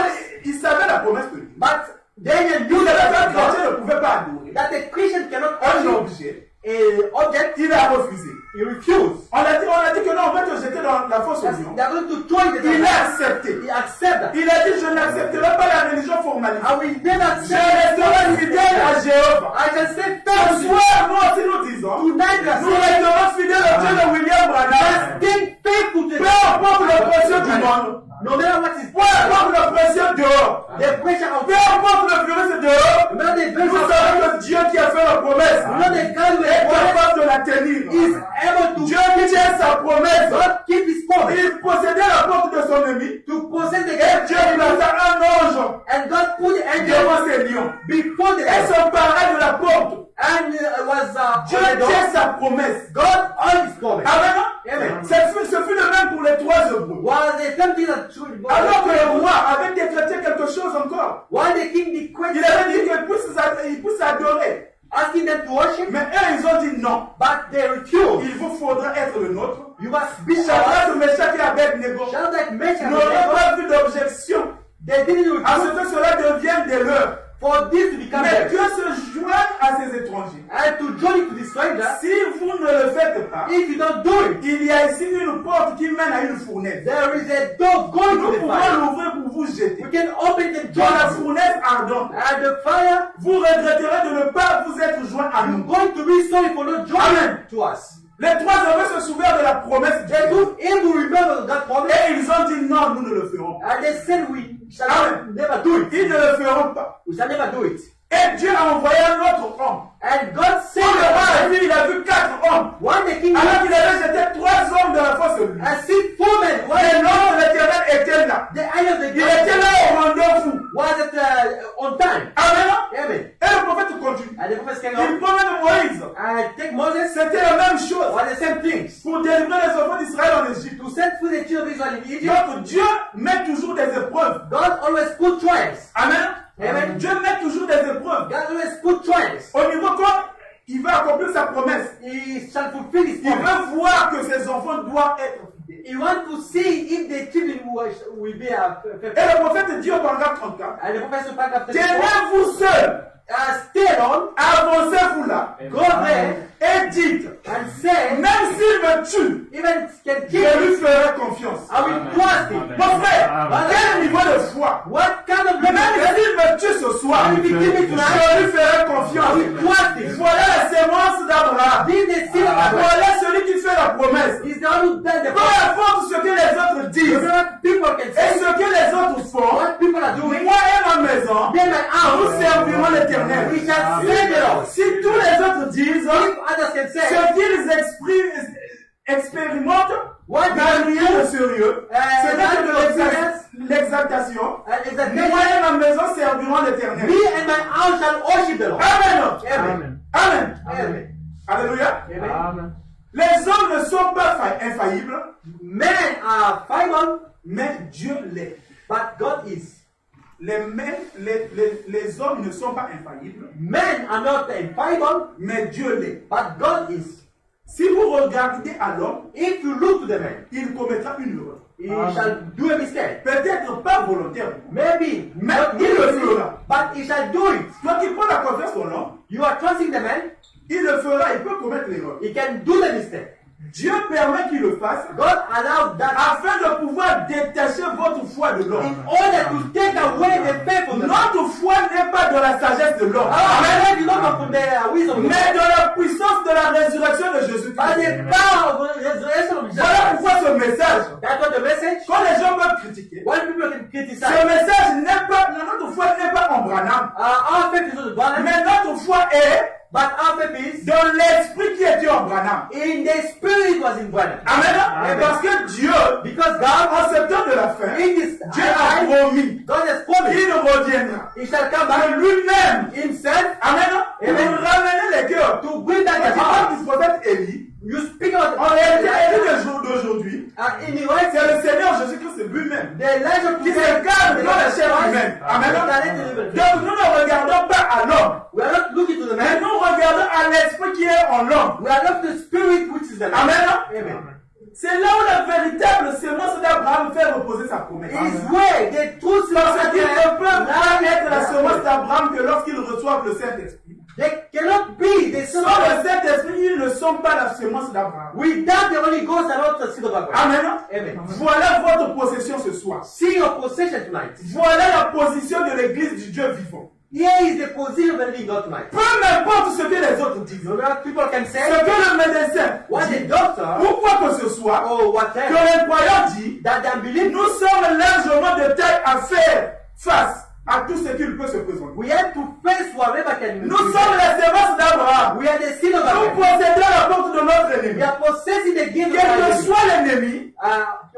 il savait la promesse de Dieu. but Daniel knew Il savait qu'un that chrétien ne pouvait pas adorer that the Christian cannot un worship objet. a object. Il a refusé. He refused. On a dit que non, on va te jeter dans la fosse aux lions. They are going to throw it. Il a accepté. He accepted that. Il a dit, je n'accepterai pas la religion formaliste. I will never Je resterai fidèle à Jéhovah. I shall stay Ce faithful. soir, nous aussi nous disons, Tonight we are nous saying, resterons fidèles au Dieu de William Branham. stay faithful to Peu importe la pression du monde, No matter what is peu importe la pression dehors, the pressure out peu there, importe le virus dehors, no matter the nous pressure out savons que Dieu qui a fait la promesse there, no the God who est has promised capable de la tenir. is able to Dieu qui tient sa promesse. God keep his promise Il possédait la porte de son ennemi. to possess the Et Dieu plaça un ange and God put the angel devant ses lions. before the Elle angel s'empara de la porte. and was Dieu on the door. tient sa promesse. God on his promise. Amen. Amen. Ce fut le même pour les trois hébreux. Was the same thing that should Alors que le roi avait décrété quelque chose encore. while the king decreed Il avait dit qu'ils puissent adorer. asking them to worship, Mais eux, ils ont dit non. but they refused. Il vous faudra être le nôtre. You must be Shadrach, Meshach et Abednego Shadrach, Meshach, and n'auraient Abednego. pas vu d'objection They didn't à ce refuse que cela devienne des leurs. for this to become Mais theirs. Dieu se joint à ces étrangers. And to join to the stranger, Si vous ne le faites pas, if you don't do it, il y a ici une porte qui mène à une fournaise. there is a door going Nous to the pouvons fire. l'ouvrir pour vous jeter. We can open the Dans la door fournaise ardente, and the fire. vous regretterez de ne pas vous être joint à I'm nous. going to be sorry for not joining Amen. to us. Les trois hommes se souvinrent de la promesse de They Dieu. took him to remember that promise, Et ils ont dit non, nous ne le ferons pas. and they said we shall Amen. never do it. Ils ne le feront pas. We shall never do it. Et Dieu a envoyé un autre homme. And God said, Quand le roi a vu, il a vu 4 hommes. when the king Alors qu'il avait jeté 3 hommes dans la fosse de lui. and see 4 men, Et l'homme de l'Éternel était là. the eye of the Il était God là au rendez-vous. was at, on time. Amen. Amen. Et le prophète continue. And the prophet came Il up promène Moïse. and take Moses, C'était la même chose. was the same things. Pour délivrer les enfants d'Israël en Égypte. To set free the children of Israel in Egypt, Donc Dieu met toujours des épreuves. God always put trials. Amen. Amen. Dieu met toujours des épreuves. God always put trials. Au niveau quand il va accomplir sa promesse, He shall fulfill his il promise. veut voir que ses enfants doivent être fidèles. He wants to see if the children will be Et le prophète dit au paragraphe 34, and the prophet paragraph 34, tenez-vous seuls, stay on, avancez-vous là, go there et dites, and say, même s'il me tue, even can je kill lui me, ferai confiance. I will trust him. Mon frère, Amen. quel niveau de foi? What kind of Même living s'il me tue ce soir, will be given je tonight? lui ferai I confiance. will trust him. Voilà la sémence d'Abraham. Be the seed of Abraham. Voilà celui qui fait la promesse. He's the one who does the Peu promise. importe ce que les autres No disent matter what people can et say, ce que les autres font, what people are doing, moi et ma maison, then my nous house, servirons l'Éternel. we shall serve the Lord. Si tous les autres disent If others can say, ce qu'ils expérimentent what dans they rien de do, sérieux, ce n'est que de l'exaltation, and moi exaltation, et ma maison serviront l'Éternel. me and my house shall worship the Lord. Amen. Amen. Amen. Amen. Alléluia. Amen. Les hommes ne sont pas infaillibles, Men are fallible, mais Dieu l'est. but God is. Les hommes ne sont pas infaillibles, Men are not infallible, mais Dieu l'est. but God is. Si vous regardez à l'homme, If you look to the man, il commettra une erreur. he shall do a mistake. Peut-être pas volontaire. Maybe, Mais not il le willingly, fera. but he shall do it. Quand il prend la confiance en l'homme, You are trusting the man, il le fera, il peut commettre l'erreur. he can do the mistake. Dieu permet qu'il le fasse God allowed that afin de pouvoir détacher votre foi de in l'homme. order to take away the faith from the man. Notre foi n'est pas dans la sagesse de l'homme, Our faith is not from the wisdom of God, mais dans la puissance de la résurrection de but Jésus-Christ. the power of the resurrection of Jesus. Voilà pourquoi ce message, That's what the message. quand les gens peuvent critiquer, When people can ce criticize, message n'est pas, notre foi n'est pas en Branham. Abraham. Our faith is not Abraham, Mais notre foi est but our faith is dans l'esprit qui était en Branham. in the spirit was in Branham. Amen. Amen. Parce que Dieu, Because God, en septembre de la fin, in this Dieu a time, promis God has promised qu'il reviendra. He shall come Que back lui-même, himself Amen, pour Amen. ramener les cœurs. to bring Quand back tu the parles heart. du prophète Élie, You speak about en réalité, Élie le jour d'aujourd'hui, in the right c'est le Seigneur Jésus-Christ lui-même the Elijah qui s'incarne dans la chair humaine. Amen. Donc nous ne regardons pas à l'homme, We are not looking to the mais man. nous regardons à l'esprit qui est en l'homme. We are not the spirit which is the man. Amen. Amen. C'est là où la véritable sémence d'Abraham fait reposer sa promesse. It is where the true Parce qu'ils ne peuvent pas être la sémence spirit. d'Abraham que lorsqu'ils reçoivent le Saint-Esprit. They cannot be the Sans son le Saint-Esprit, ils ne sont pas la sémence d'Abraham. without the Holy Ghost and not the seed of Abraham. Amen. Amen. Voilà votre possession ce soir. See your possession tonight. Voilà la position de l'église du Dieu vivant. Here is the position of the living God tonight. Peu m'importe ce que les autres disent. So that people can Ce say que le médecin what dit, the doctor ou quoi que ce soit, or que whatever les croyants disent, that they believe, nous sommes largement de taille à faire face à tout ce qu'il peut se présenter. we have to face whatever can Nous sommes la sémence d'Abraham. We are the seed of Nous Abraham. possédons la porte de notre We ennemi. are possessing the gift of Quel our que enemy. soit l'ennemi,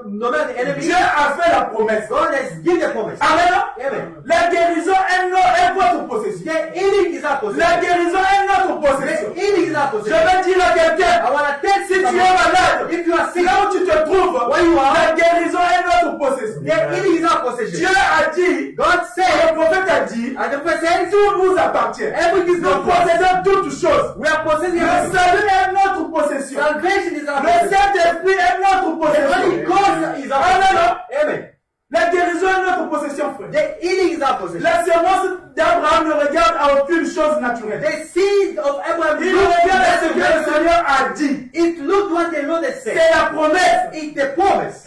No matter the enemy, Dieu a fait la promesse. God has given the promise. Amen. Amen. La guérison est votre possession. The healing is our La possession. guérison est notre The possession. healing is our Je possession. vais dire à quelqu'un, I want to tell si tu es you, malade, if you are sick, là où tu te trouves, where you are, la guérison est notre possession. the healing is our Dieu possession. a dit, God le said, prophète a dit, and the prophet said, tout nous appartient. everything is Nous not possession. possédons toutes choses. We are possessing Le everything. salut est notre possession. Salvation is our Le possession. Saint-Esprit est notre The Holy possession. Ghost is our Amen. possession. Amen. La guérison est notre possession, frère. The healing is our possession. La sémence d'Abraham ne regarde à aucune chose naturelle. The seed of Abraham Il regarde à ce que le Seigneur a dit. It looked what the Lord has said. C'est la promesse. It's the promise.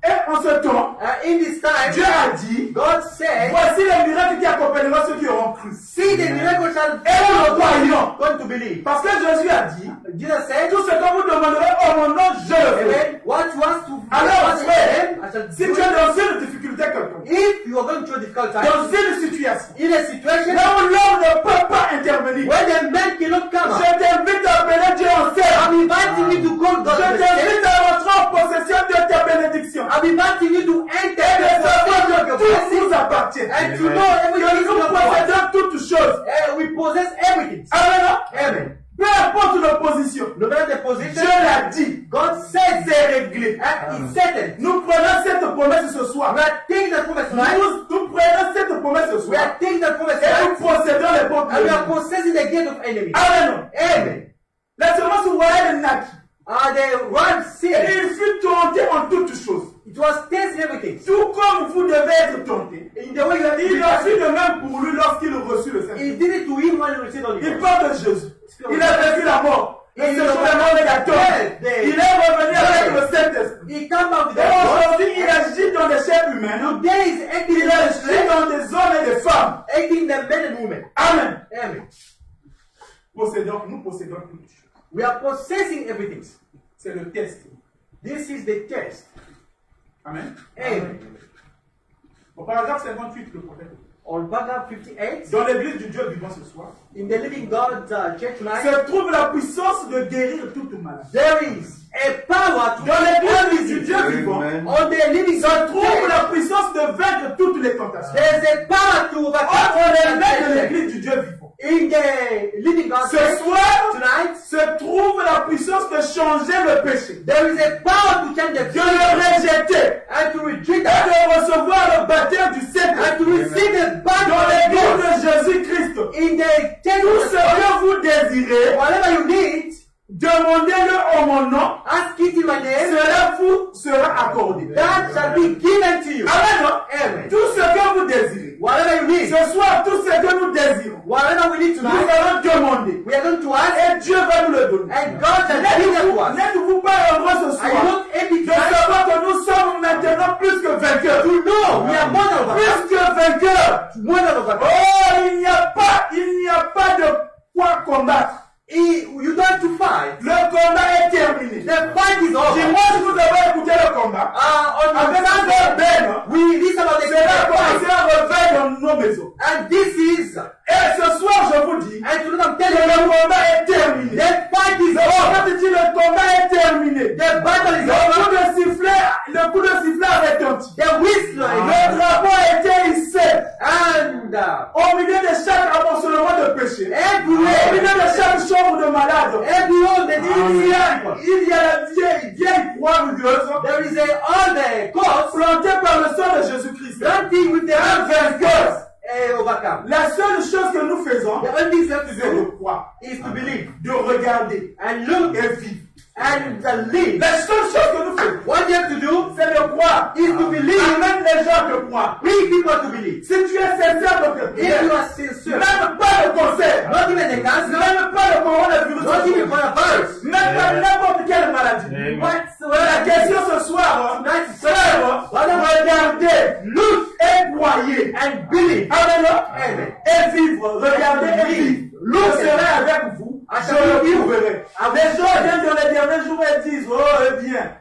Et en ce temps, In this time, Dieu a dit, God said, voici les miracles qui accompagneront ceux qui auront cru. see the miracle shall Et nous le follow croyons. going to believe. Parce que Jésus a dit, Jesus said, tout ce que vous demanderez en mon nom, je le ferai. Amen. What you ask to Alors, what frère, I shall si do tu es it. dans une difficulté quelconque, If you are going through a difficult time, dans une situation, in a situation là où l'homme ne peut pas intervenir, where the man cannot come je out, t'invite à appeler Dieu en serre. I'm inviting you to call God. Je to the t'invite à rentrer en possession de ta bénédiction. I'm inviting you to enter Et de the savoir possession of que your tout blessing nous appartient. and to Que know everything is nous your possession. possédons toutes choses. We possess everything. Amen. Amen. Peu importe l'opposition, No matter the Dieu position, l'a dit. God says C'est réglé. and He said it. Nous prenons cette promesse ce soir. We are taking the promise tonight. Nous prenons cette promesse ce We soir. are taking the promise Et nous tonight. possédons les portes. And we are possessing the gate of enemy. Amen. Amen. La semence royale naquit. The rod Et seed, il fut tenté en toutes choses. it was tasting everything. Tout comme vous devez être tenté. In the way you have Il a fait been, de même pour lui lorsqu'il reçut le He Saint-Esprit. did it to him when he received on Il him. parle de Jésus. Il a vécu la mort. Il Il s'est est vraiment mégaton. Il est revenu avec le Saint-Esprit. He came out with Et the cross. aujourd'hui, il agit dans des chairs humaines. Today is acting Il in the agit flesh, dans des hommes et des femmes. acting the men and women. Amen. Amen. Nous possédons toutes choses. We are possessing everything. C'est le test. This is the test. Amen. Amen. Au paragraphe 58, le prophète. On paragraph 58, Dans l'église du Dieu vivant ce soir, in the Living God Church tonight, se trouve la puissance de guérir toute maladie. there is a power to Dans l'église du Dieu vivant, on the Living se God trouve Church. la puissance de vaincre toutes les tentations. There is a power to overcome Entre all les mains de temptation. l'église du Dieu vivant. In the Living God Ce Church soir, tonight, se trouve la puissance de changer le péché, there is a power to change the de le rejeter and to retreat et that de recevoir le baptême du and Saint-Esprit. to receive the body Dans of l'église God. de Jésus-Christ, In the church tout of ce the Lord, que vous désirez, whatever you need, demandez-le en mon nom, ask it in my name, cela vous sera accordé. that shall be given to you. Amen. Amen. Tout ce que vous désirez. Whatever you need, Ce soir, tout ce que nous désirons, whatever we need nous tonight, allons demander. we are going to ask, Et Dieu va nous le donner. and God shall give it to us. N'êtes-vous pas heureux ce Are you soir not happy de tonight? savoir que nous sommes maintenant plus que vainqueurs? To know we are more than overcome. Plus que vainqueurs. More than overcome. Oh, il n'y a pas de quoi combattre. You don't have to fight. Le combat est terminé. The fight is over. Dimanche, nous avons écouté le combat. On Avec un Sunday, Ben, we listen about the cela a commencé fight. à revenir dans nos maisons. And this is temple. Il y a la vieille croix rugueuse There is all the cross plantée par le sang de Jésus-Christ. planted with the Un vainqueur. overcome. La seule chose que nous faisons, The only thing you have to c'est de do croire, is to believe de regarder and look et vivre. and live. La seule chose que nous faisons, What you have to do c'est de croire. is to believe. Amène les gens à te croire. Bring people to believe. Si tu es sincère dans tes If you prières, are sincere, même pas le cancer, not even the cancer, même pas le coronavirus, not even coronavirus, même pas n'importe quelle maladie. Amen. La whatsoever. question ce soir, Tonight is frère, regardez, look et croyez. and believe. Amen. Amen. Et vivre, regardez et vivre. Je serai avec vous, je le prouverai. Les gens viennent dans les derniers jours et disent, oh, eh bien,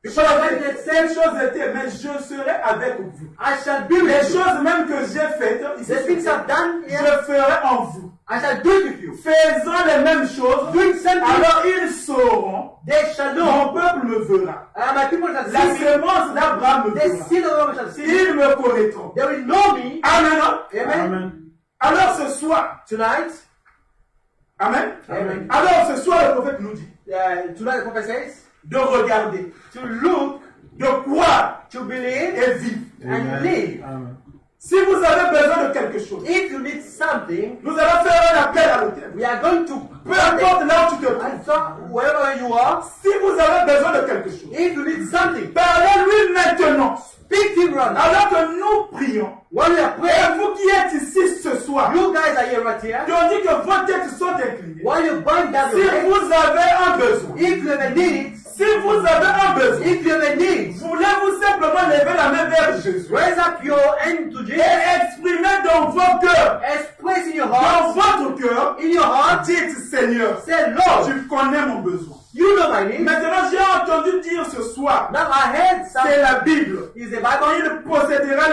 cette chose était, mais je serai avec vous. I shall be Les with you. choses même que j'ai faites, ici, The things I've done je here, ferai en vous. I shall do it with you. Faisons les mêmes choses, Doing something, alors ils sauront, they shall know. mon peuple me verra. My people shall La see me. sémence d'Abraham me The verra. seed of Abraham shall see me. Ils me connaîtront. They will know me. Amen. Amen. Amen. Alors ce soir, Tonight, Amen. Amen. Alors ce soir, le prophète nous dit tonight the prophet says, de regarder, to look, de croire to believe, et vivre. and live. Amen. Si vous avez besoin de quelque chose, If you need something, nous allons faire un appel à l'autel. we are going to Peu importe là où tu te trouves. and so wherever you are, Si vous avez besoin de quelque chose, if you need something, parlez-lui maintenant. speak to him right now. Alors que nous prions. While we are Et praying, vous qui êtes ici ce soir, you guys are here right here. tandis que vos têtes sont inclinées. While you bind down Si your head, vous avez un besoin, if you have a need, si vous avez un besoin, if you have a need, voulez-vous simplement lever la main vers Jésus raise up your hand to et Jesus. exprimer dans vos cœurs, Express in your dans heart, votre cœur, in your heart, dites Seigneur, say, Lord, tu connais mon besoin. you know my need. Maintenant, j'ai entendu dire ce soir, Now I heard c'est something. la Bible. Is the Bible? Il possédera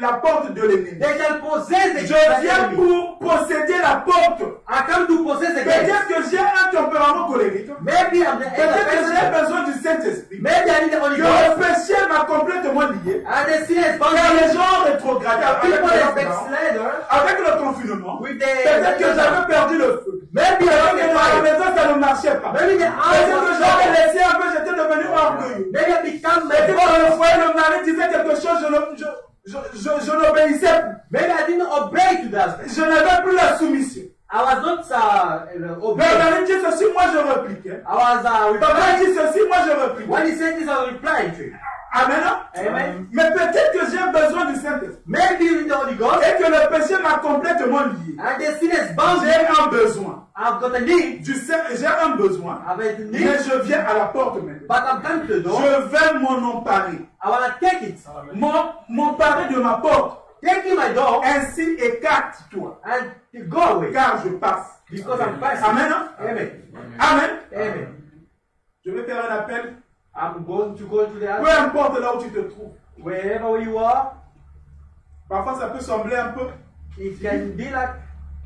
la porte de l'ennemi. They shall possess the Je gate. viens pour posséder la porte. I come to possess the gate. Peut-être que j'ai un tempérament colérique. Maybe I'm the Peut-être que j'ai elder. besoin du Saint-Esprit. Maybe I need the Holy Que Ghost. le péché m'a complètement lié. And the sin is bound. Car les gens rétrogradés avec People le are lockdown, backsliders avec le confinement. with Peut-être que the j'avais perdu le feu. maybe Peut-être I que don't à la get maison ça ne marchait pas. Maybe the Peut-être que eyes j'avais of laissé un peu, j'étais devenu orgueilleux. maybe I become Peut-être que dans le foyer, le mari disait quelque chose, je n'obéissais plus. maybe I didn't obey to that. Je n'avais plus la soumission. I was not Le obeying. mari dit ceci, moi je répliquais. I was Papa replying. dit ceci, moi je répliquais. When he said this, I was replying to him. Amen. Amen. Mais peut-être que j'ai besoin du Saint-Esprit. Maybe you need the Holy Ghost. Et que le péché m'a complètement lié. And the sin is bound. J'ai un besoin. I've got a need. Du Saint, j'ai un besoin. I've got a Mais need. je viens à la porte maintenant. But I'm coming to the door. Je vais m'en emparer. I want to take it. M'emparer de ma porte. Taking my door Ainsi écarte-toi. and to go away. Car je passe. Because I'm passing. Amen. Amen. Amen. Amen. Je vais faire un appel. I'm going to go to the Peu house. importe là où tu te trouves. Wherever you are, Parfois ça peut sembler un peu, it can be like,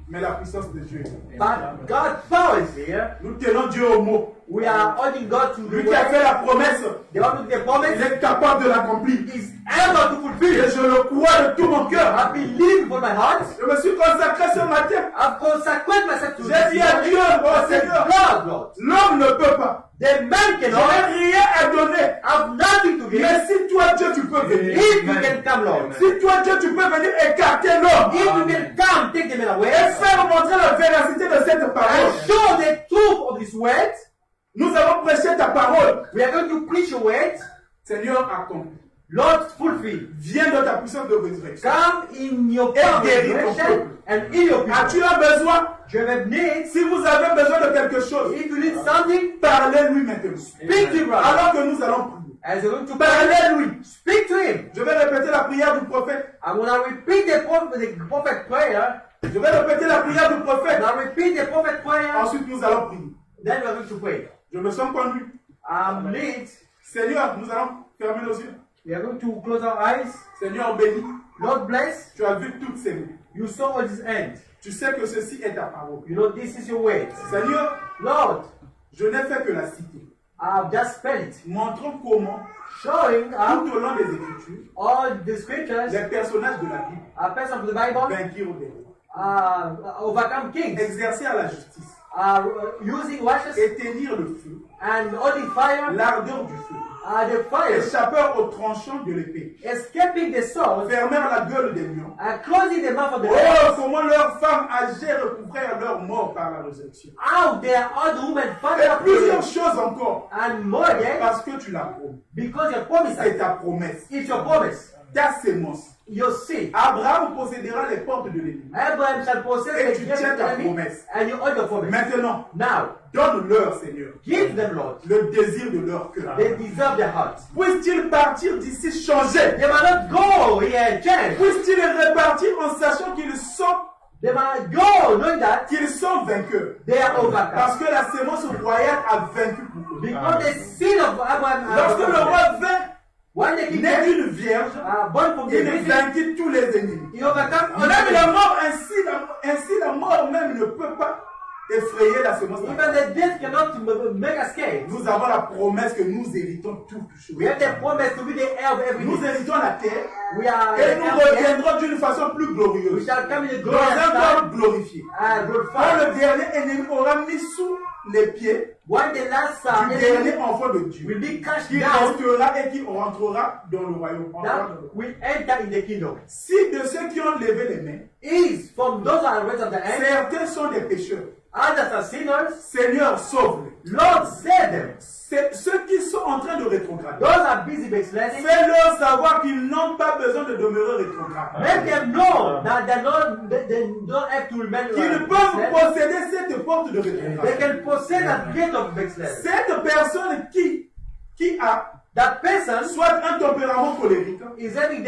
mais la puissance de Dieu est là. but God's power is here. Nous tenons Dieu au mot. We are holding God to the Lui qui a fait word. la promesse, The one with the il promise est capable de l'accomplir. is able to fulfill Et it. je le crois de tout mon cœur. I believe with my heart. Je me suis consacré ce matin. I've consecrated myself to J'ai dit à Dieu, I oh said, Seigneur, God, Lord, l'homme ne peut pas. the man Je cannot. n'ai rien à donner. Have nothing to give. Mais si toi, Dieu, tu peux venir. If you can come, Lord. Si toi, Dieu, tu peux venir écarter l'homme. If you can come, take the man away. Et faire montrer la véracité de cette parole. And show the truth of this word. Nous allons prêcher ta parole. We are going to preach your word. Seigneur, accomplis. Lord, fulfill. Viens dans ta puissance de résurrection. Come in your power guéris ton resurrection peuple. and in your people. As-tu un besoin? You have needs. Si vous avez besoin de quelque chose, If you need something, parlez-lui maintenant. speak to him. brother. Alors que nous allons prier. As you're going to pray, Parlez-lui. speak to him. Je vais répéter la prière du prophète. I'm going to repeat the prophet prayer. Je vais répéter la prière du prophète. Now repeat the prophet prayer. Ensuite, nous allons prier. Then we're going to pray. Je me sens conduit. Lead. Seigneur, nous allons fermer nos yeux. We are going to close our eyes. Seigneur, bénis. Lord bless. Tu as vu toutes ces mains. You saw all this end. Tu sais que ceci est ta parole. You know this is your word. Seigneur, Lord, je n'ai fait que la citer. I've just spelled it. Montrons comment, Showing tout au long des Écritures, all the scriptures, les personnages de la Bible a person of the Bible, vainquirent des rois. overcome kings, Exercer à la justice. using watches éteignir le feu, and holding fire, l'ardeur du feu, the fire, échappèrent au tranchant de l'épée, escaping the sword, fermèrent la gueule des lions. and closing the mouth of the Oh, lions. comment leurs femmes âgées recouvrèrent leur mort par la résurrection. How their old women found Et out plusieurs choses encore, and more again, parce que tu l'as promis. because your promise, C'est ta promesse, it's your promise, ta sémence. your seed. Abraham possédera les portes de l'ennemi. Abraham shall possess Et the tu gates tiens of the ta enemy, promesse. and you hold your promise. Maintenant, Now, donne-leur, Seigneur, give them, Lord, le désir de leur cœur. they deserve their hearts. Puissent-ils partir d'ici changés? They might not go here change. Puissent-ils repartir en sachant qu'ils They might go knowing that sont vainqueurs? they are overcome. Parce que la sémence royale a vaincu pour eux. Because the seed of Abraham Lorsque le roi vint, when they né came d'une vierge, born from the il virgin, vainquit tous les ennemis. he overcome all Même the la mort, ainsi la mort même ne peut pas effrayer la sémence. even the death cannot make escape. Nous avons la promesse que nous héritons toutes choses. We have the promise to be the heir of Nous everything. héritons la terre We are et nous the heir. reviendrons d'une façon plus We glorieuse, shall come in the dans glorious un time corps glorifié. and Quand glorified. le dernier ennemi aura mis sous les pieds When the last du enemy dernier enfant de Dieu, will be cast qui down, restera et qui rentrera dans le royaume. that will enter in the kingdom. Si de ceux qui ont levé les mains, Is from those that are raised of the end, certains sont des pécheurs, others are sinners, Seigneur, sauve-les. Lord save them. C'est ceux qui sont en train de rétrograder. Those are busy backsliding. Fais-leur savoir qu'ils n'ont pas besoin de demeurer rétrogrades. Make them know that they don't have to remain Qu'ils peuvent backsliding. posséder cette porte de They rétrograde. can possess that gate of backsliding. Cette personne qui a That person soit un tempérament colérique, is having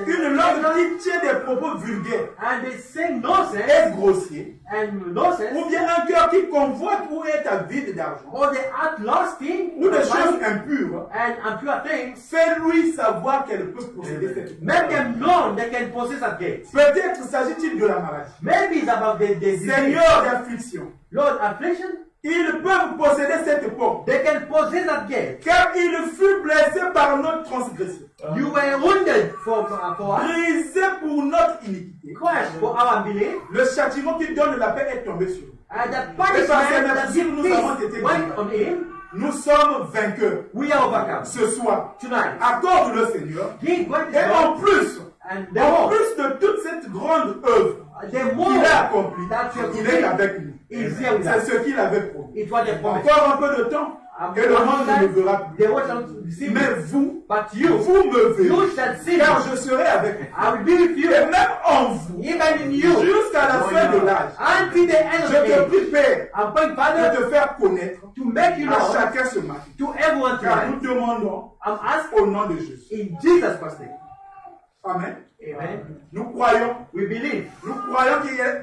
une langue qui tient des propos vulgaires and they say nonsense et grossiers, and nonsense, ou bien un cœur qui convoite ou est avide d'argent, or they act lusting ou des or choses money impures, and impure things. fais-lui savoir qu'elle peut posséder cette Make porte. them know they can possess that gate. Peut-être s'agit-il de la maladie. Maybe it's about the disease. Seigneur d'affliction, Lord, affliction, ils peuvent posséder cette porte, they can possess that gate. car il fut blessé par notre transgression, You were wounded for us, brisé pour notre iniquité. crushed for our unbelief, Le châtiment qui donne la paix est tombé sur nous. and the Et par ses punishment that merveilles, gives nous avons peace été went guéris. on him. Nous sommes vainqueurs. We are overcome. Ce soir, Tonight, accorde-le Seigneur. He went Et en plus, and the en more, plus de toute cette grande œuvre the more qu'il a accomplie, that you have il est done, avec nous. is here with C'est us. ce qu'il avait promis. It was the promise. Encore un peu de temps, et le monde ne me verra plus. They will not see me. Mais vous, But you, vous me verrez, you shall see me. car je serai avec vous. I will be with you, Et même en vous, even in you, jusqu'à la fin de l'âge, until the end of je the te age. prie, Père, I'm praying, de Father, te faire connaître to make you à know chacun ce matin. to everyone Car tonight. nous demandons I'm asking au nom de Jésus. in Jesus Christ's name. Amen. Amen. Nous croyons We believe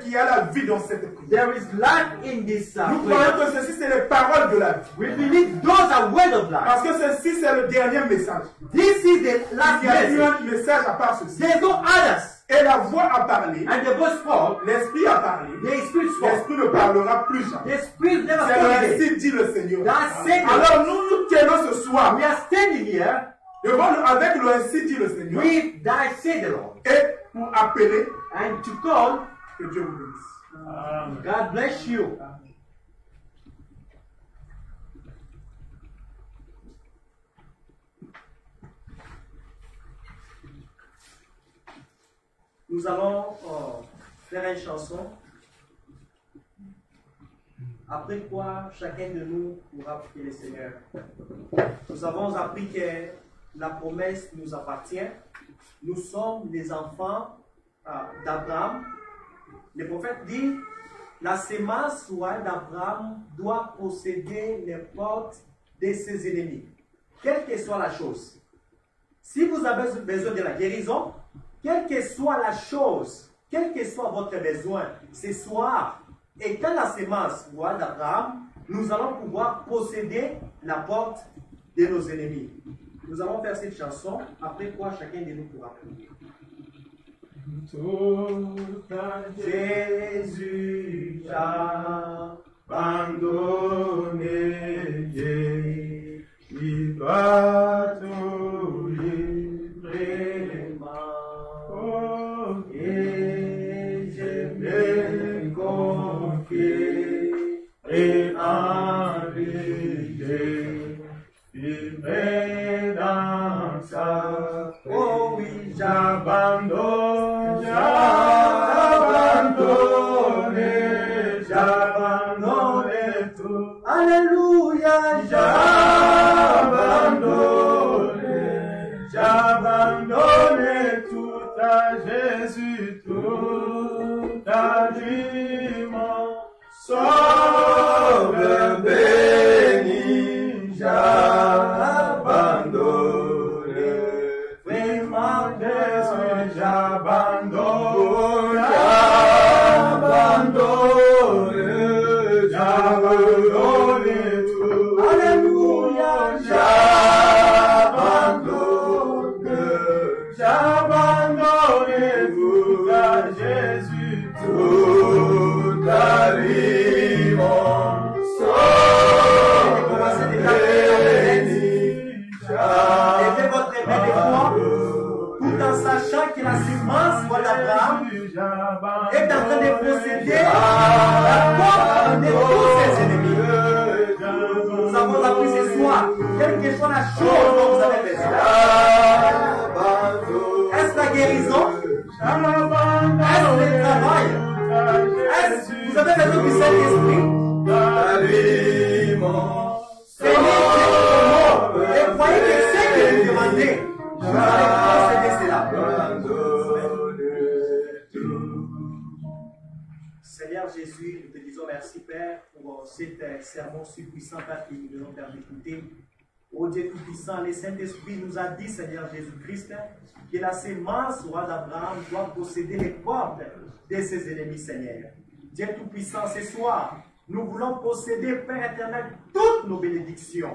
qu'il y a la vie dans cette prière. there is life in this Nous prayer. croyons que ceci, c'est les paroles de la vie. We believe those are words of life. Parce que ceci, c'est le dernier message. This is the last Il y a eu message. un message à part ceci. There's no others. Et la voix a parlé, And the voice spoke. l'Esprit a parlé, The Spirit spoke. l'Esprit ne parlera plus jamais. The Spirit never C'est spoke again. ainsi dit le Seigneur. That's it. Alors nous tenons ce soir, We are standing here avec le ainsi dit le Seigneur, with thy say the Lord. et pour appeler And to call, que Dieu vous bénisse. God bless you. Nous allons faire une chanson. Après quoi, chacun de nous pourra prier le Seigneur. Nous avons appris que la promesse nous appartient. Nous sommes les enfants d'Abraham. Le prophète dit, la sémence d'Abraham doit posséder les portes de ses ennemis, quelle que soit la chose. Si vous avez besoin de la guérison, quelle que soit la chose, quel que soit votre besoin, ce soir, étant la sémence d'Abraham, nous allons pouvoir posséder la porte de nos ennemis. Nous allons faire cette chanson, après quoi chacun de nous pourra prier. Jésus t'a abandonné, il va tout livrer. Et je me confie filmé dans sa paix. Oh oui, J'abandonne, j'abandonne tout. Alléluia, J'abandonne tout à Jésus, tout à lui, mon Sauveur béni. J'abandonne, vraiment Jésus, j'abandonne, j'abandonne tout. Alléluia, J'abandonne tout à Jésus, tout à lui, mon Sauveur béni. levez votre main des fois, tout en sachant que la semence d'Abraham est en train de posséder la porte de tous ses ennemis. Nous avons appris ce soir, quelle que soit la chose dont vous avez besoin. Est-ce la guérison? Est-ce le travail? Est-ce que vous avez besoin du Saint-Esprit? Seigneur, et croyez que ce que vous demandez, vous allez posséder cela. Seigneur Jésus, nous te disons merci Père pour cet sermon si puissant Père que nous devons faire d'écouter. Ô Dieu Tout-Puissant, le Saint-Esprit nous a dit, Seigneur Jésus-Christ, que la sémence roi d'Abraham doit posséder les portes de ses ennemis, Seigneur. Dieu Tout-Puissant, ce soir, nous voulons posséder, Père éternel, toutes nos bénédictions.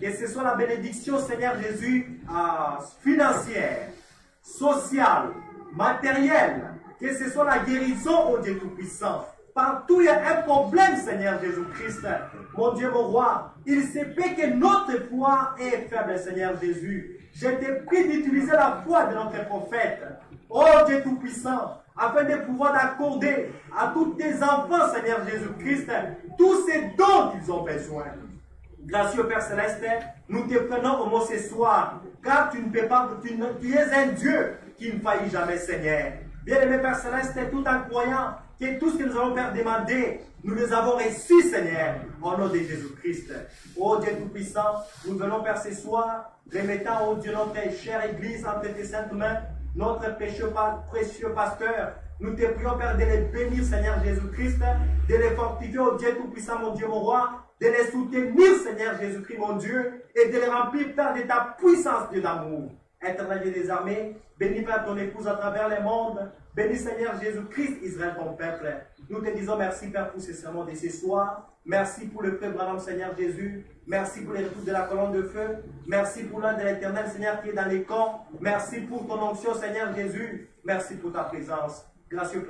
Que ce soit la bénédiction, Seigneur Jésus, financière, sociale, matérielle, que ce soit la guérison, ô Dieu Tout-Puissant. Partout il y a un problème, Seigneur Jésus-Christ. Mon Dieu, mon roi, il se peut que notre foi est faible, Seigneur Jésus. Je te prie d'utiliser la foi de notre prophète, ô Dieu Tout-Puissant, afin de pouvoir accorder à tous tes enfants, Seigneur Jésus-Christ, tous ces dons qu'ils ont besoin. Gracieux Père Céleste, nous te prenons au mot ce soir, car tu ne peux pas, tu es un Dieu qui ne faillit jamais, Seigneur. Bien-aimé Père Céleste, tout en croyant que tout ce que nous allons faire demander, nous les avons reçus, Seigneur, au nom de Jésus-Christ. Ô Dieu Tout-Puissant, nous venons Père ce soir, remettant, ô Dieu, notre chère Église entre tes saintes mains, notre précieux pasteur. Nous te prions, Père, de les bénir, Seigneur Jésus-Christ, de les fortifier, ô Dieu Tout-Puissant, mon Dieu, mon roi, de les soutenir, Seigneur Jésus-Christ, mon Dieu, et de les remplir, Père, de ta puissance, Dieu d'amour. Éternel Dieu des armées, bénis Père ton épouse à travers les mondes, bénis Seigneur Jésus-Christ, Israël ton peuple. Nous te disons merci Père pour ce sermon de ce soir, merci pour le feu Branham Seigneur Jésus, merci pour les retours de la colonne de feu, merci pour l'œuvre de l'Éternel Seigneur qui est dans les camps, merci pour ton onction Seigneur Jésus, merci pour ta présence. Gracieux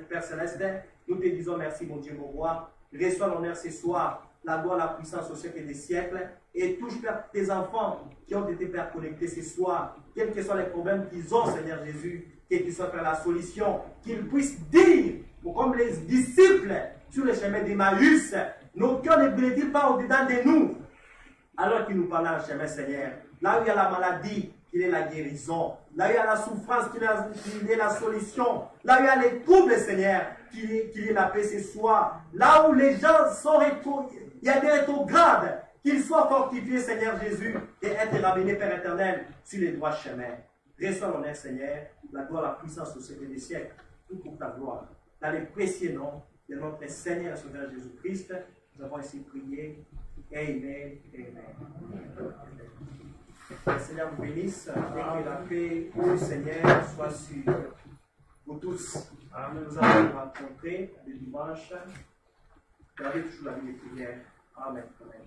Père Céleste, nous te disons merci mon Dieu mon roi, reçois l'honneur ce soir, la gloire, la puissance au siècle des siècles, et touche Père tes enfants qui ont été Père connectés ce soir, quels que soient les problèmes qu'ils ont, Seigneur Jésus, que tu sois Père la solution, qu'ils puissent dire, comme les disciples sur le chemin d'Emmaüs, nos cœurs ne brillent pas au-dedans de nous, alors qu'il nous parlait en chemin, Seigneur. Là où il y a la maladie, qu'il est la guérison. Là où il y a la souffrance, qu'il est la solution. Là où il y a les troubles, Seigneur, qu'il est la paix ce soir. Là où les gens sont il y a des rétrogrades, qu'ils soient fortifiés, Seigneur Jésus, et être ramenés, Père éternel, sur les droits chemins. Reçois l'honneur, Seigneur, la gloire, la puissance au siècle des siècles, tout pour ta gloire. Dans les précieux noms de notre Seigneur et Sauveur Jésus-Christ, nous avons ainsi prié. Amen. Amen. Le Seigneur vous bénisse et que la paix du Seigneur soit sur vous tous. Nous allons nous rencontrer le dimanche. Gardez toujours la vie de prière. Amen. Amen.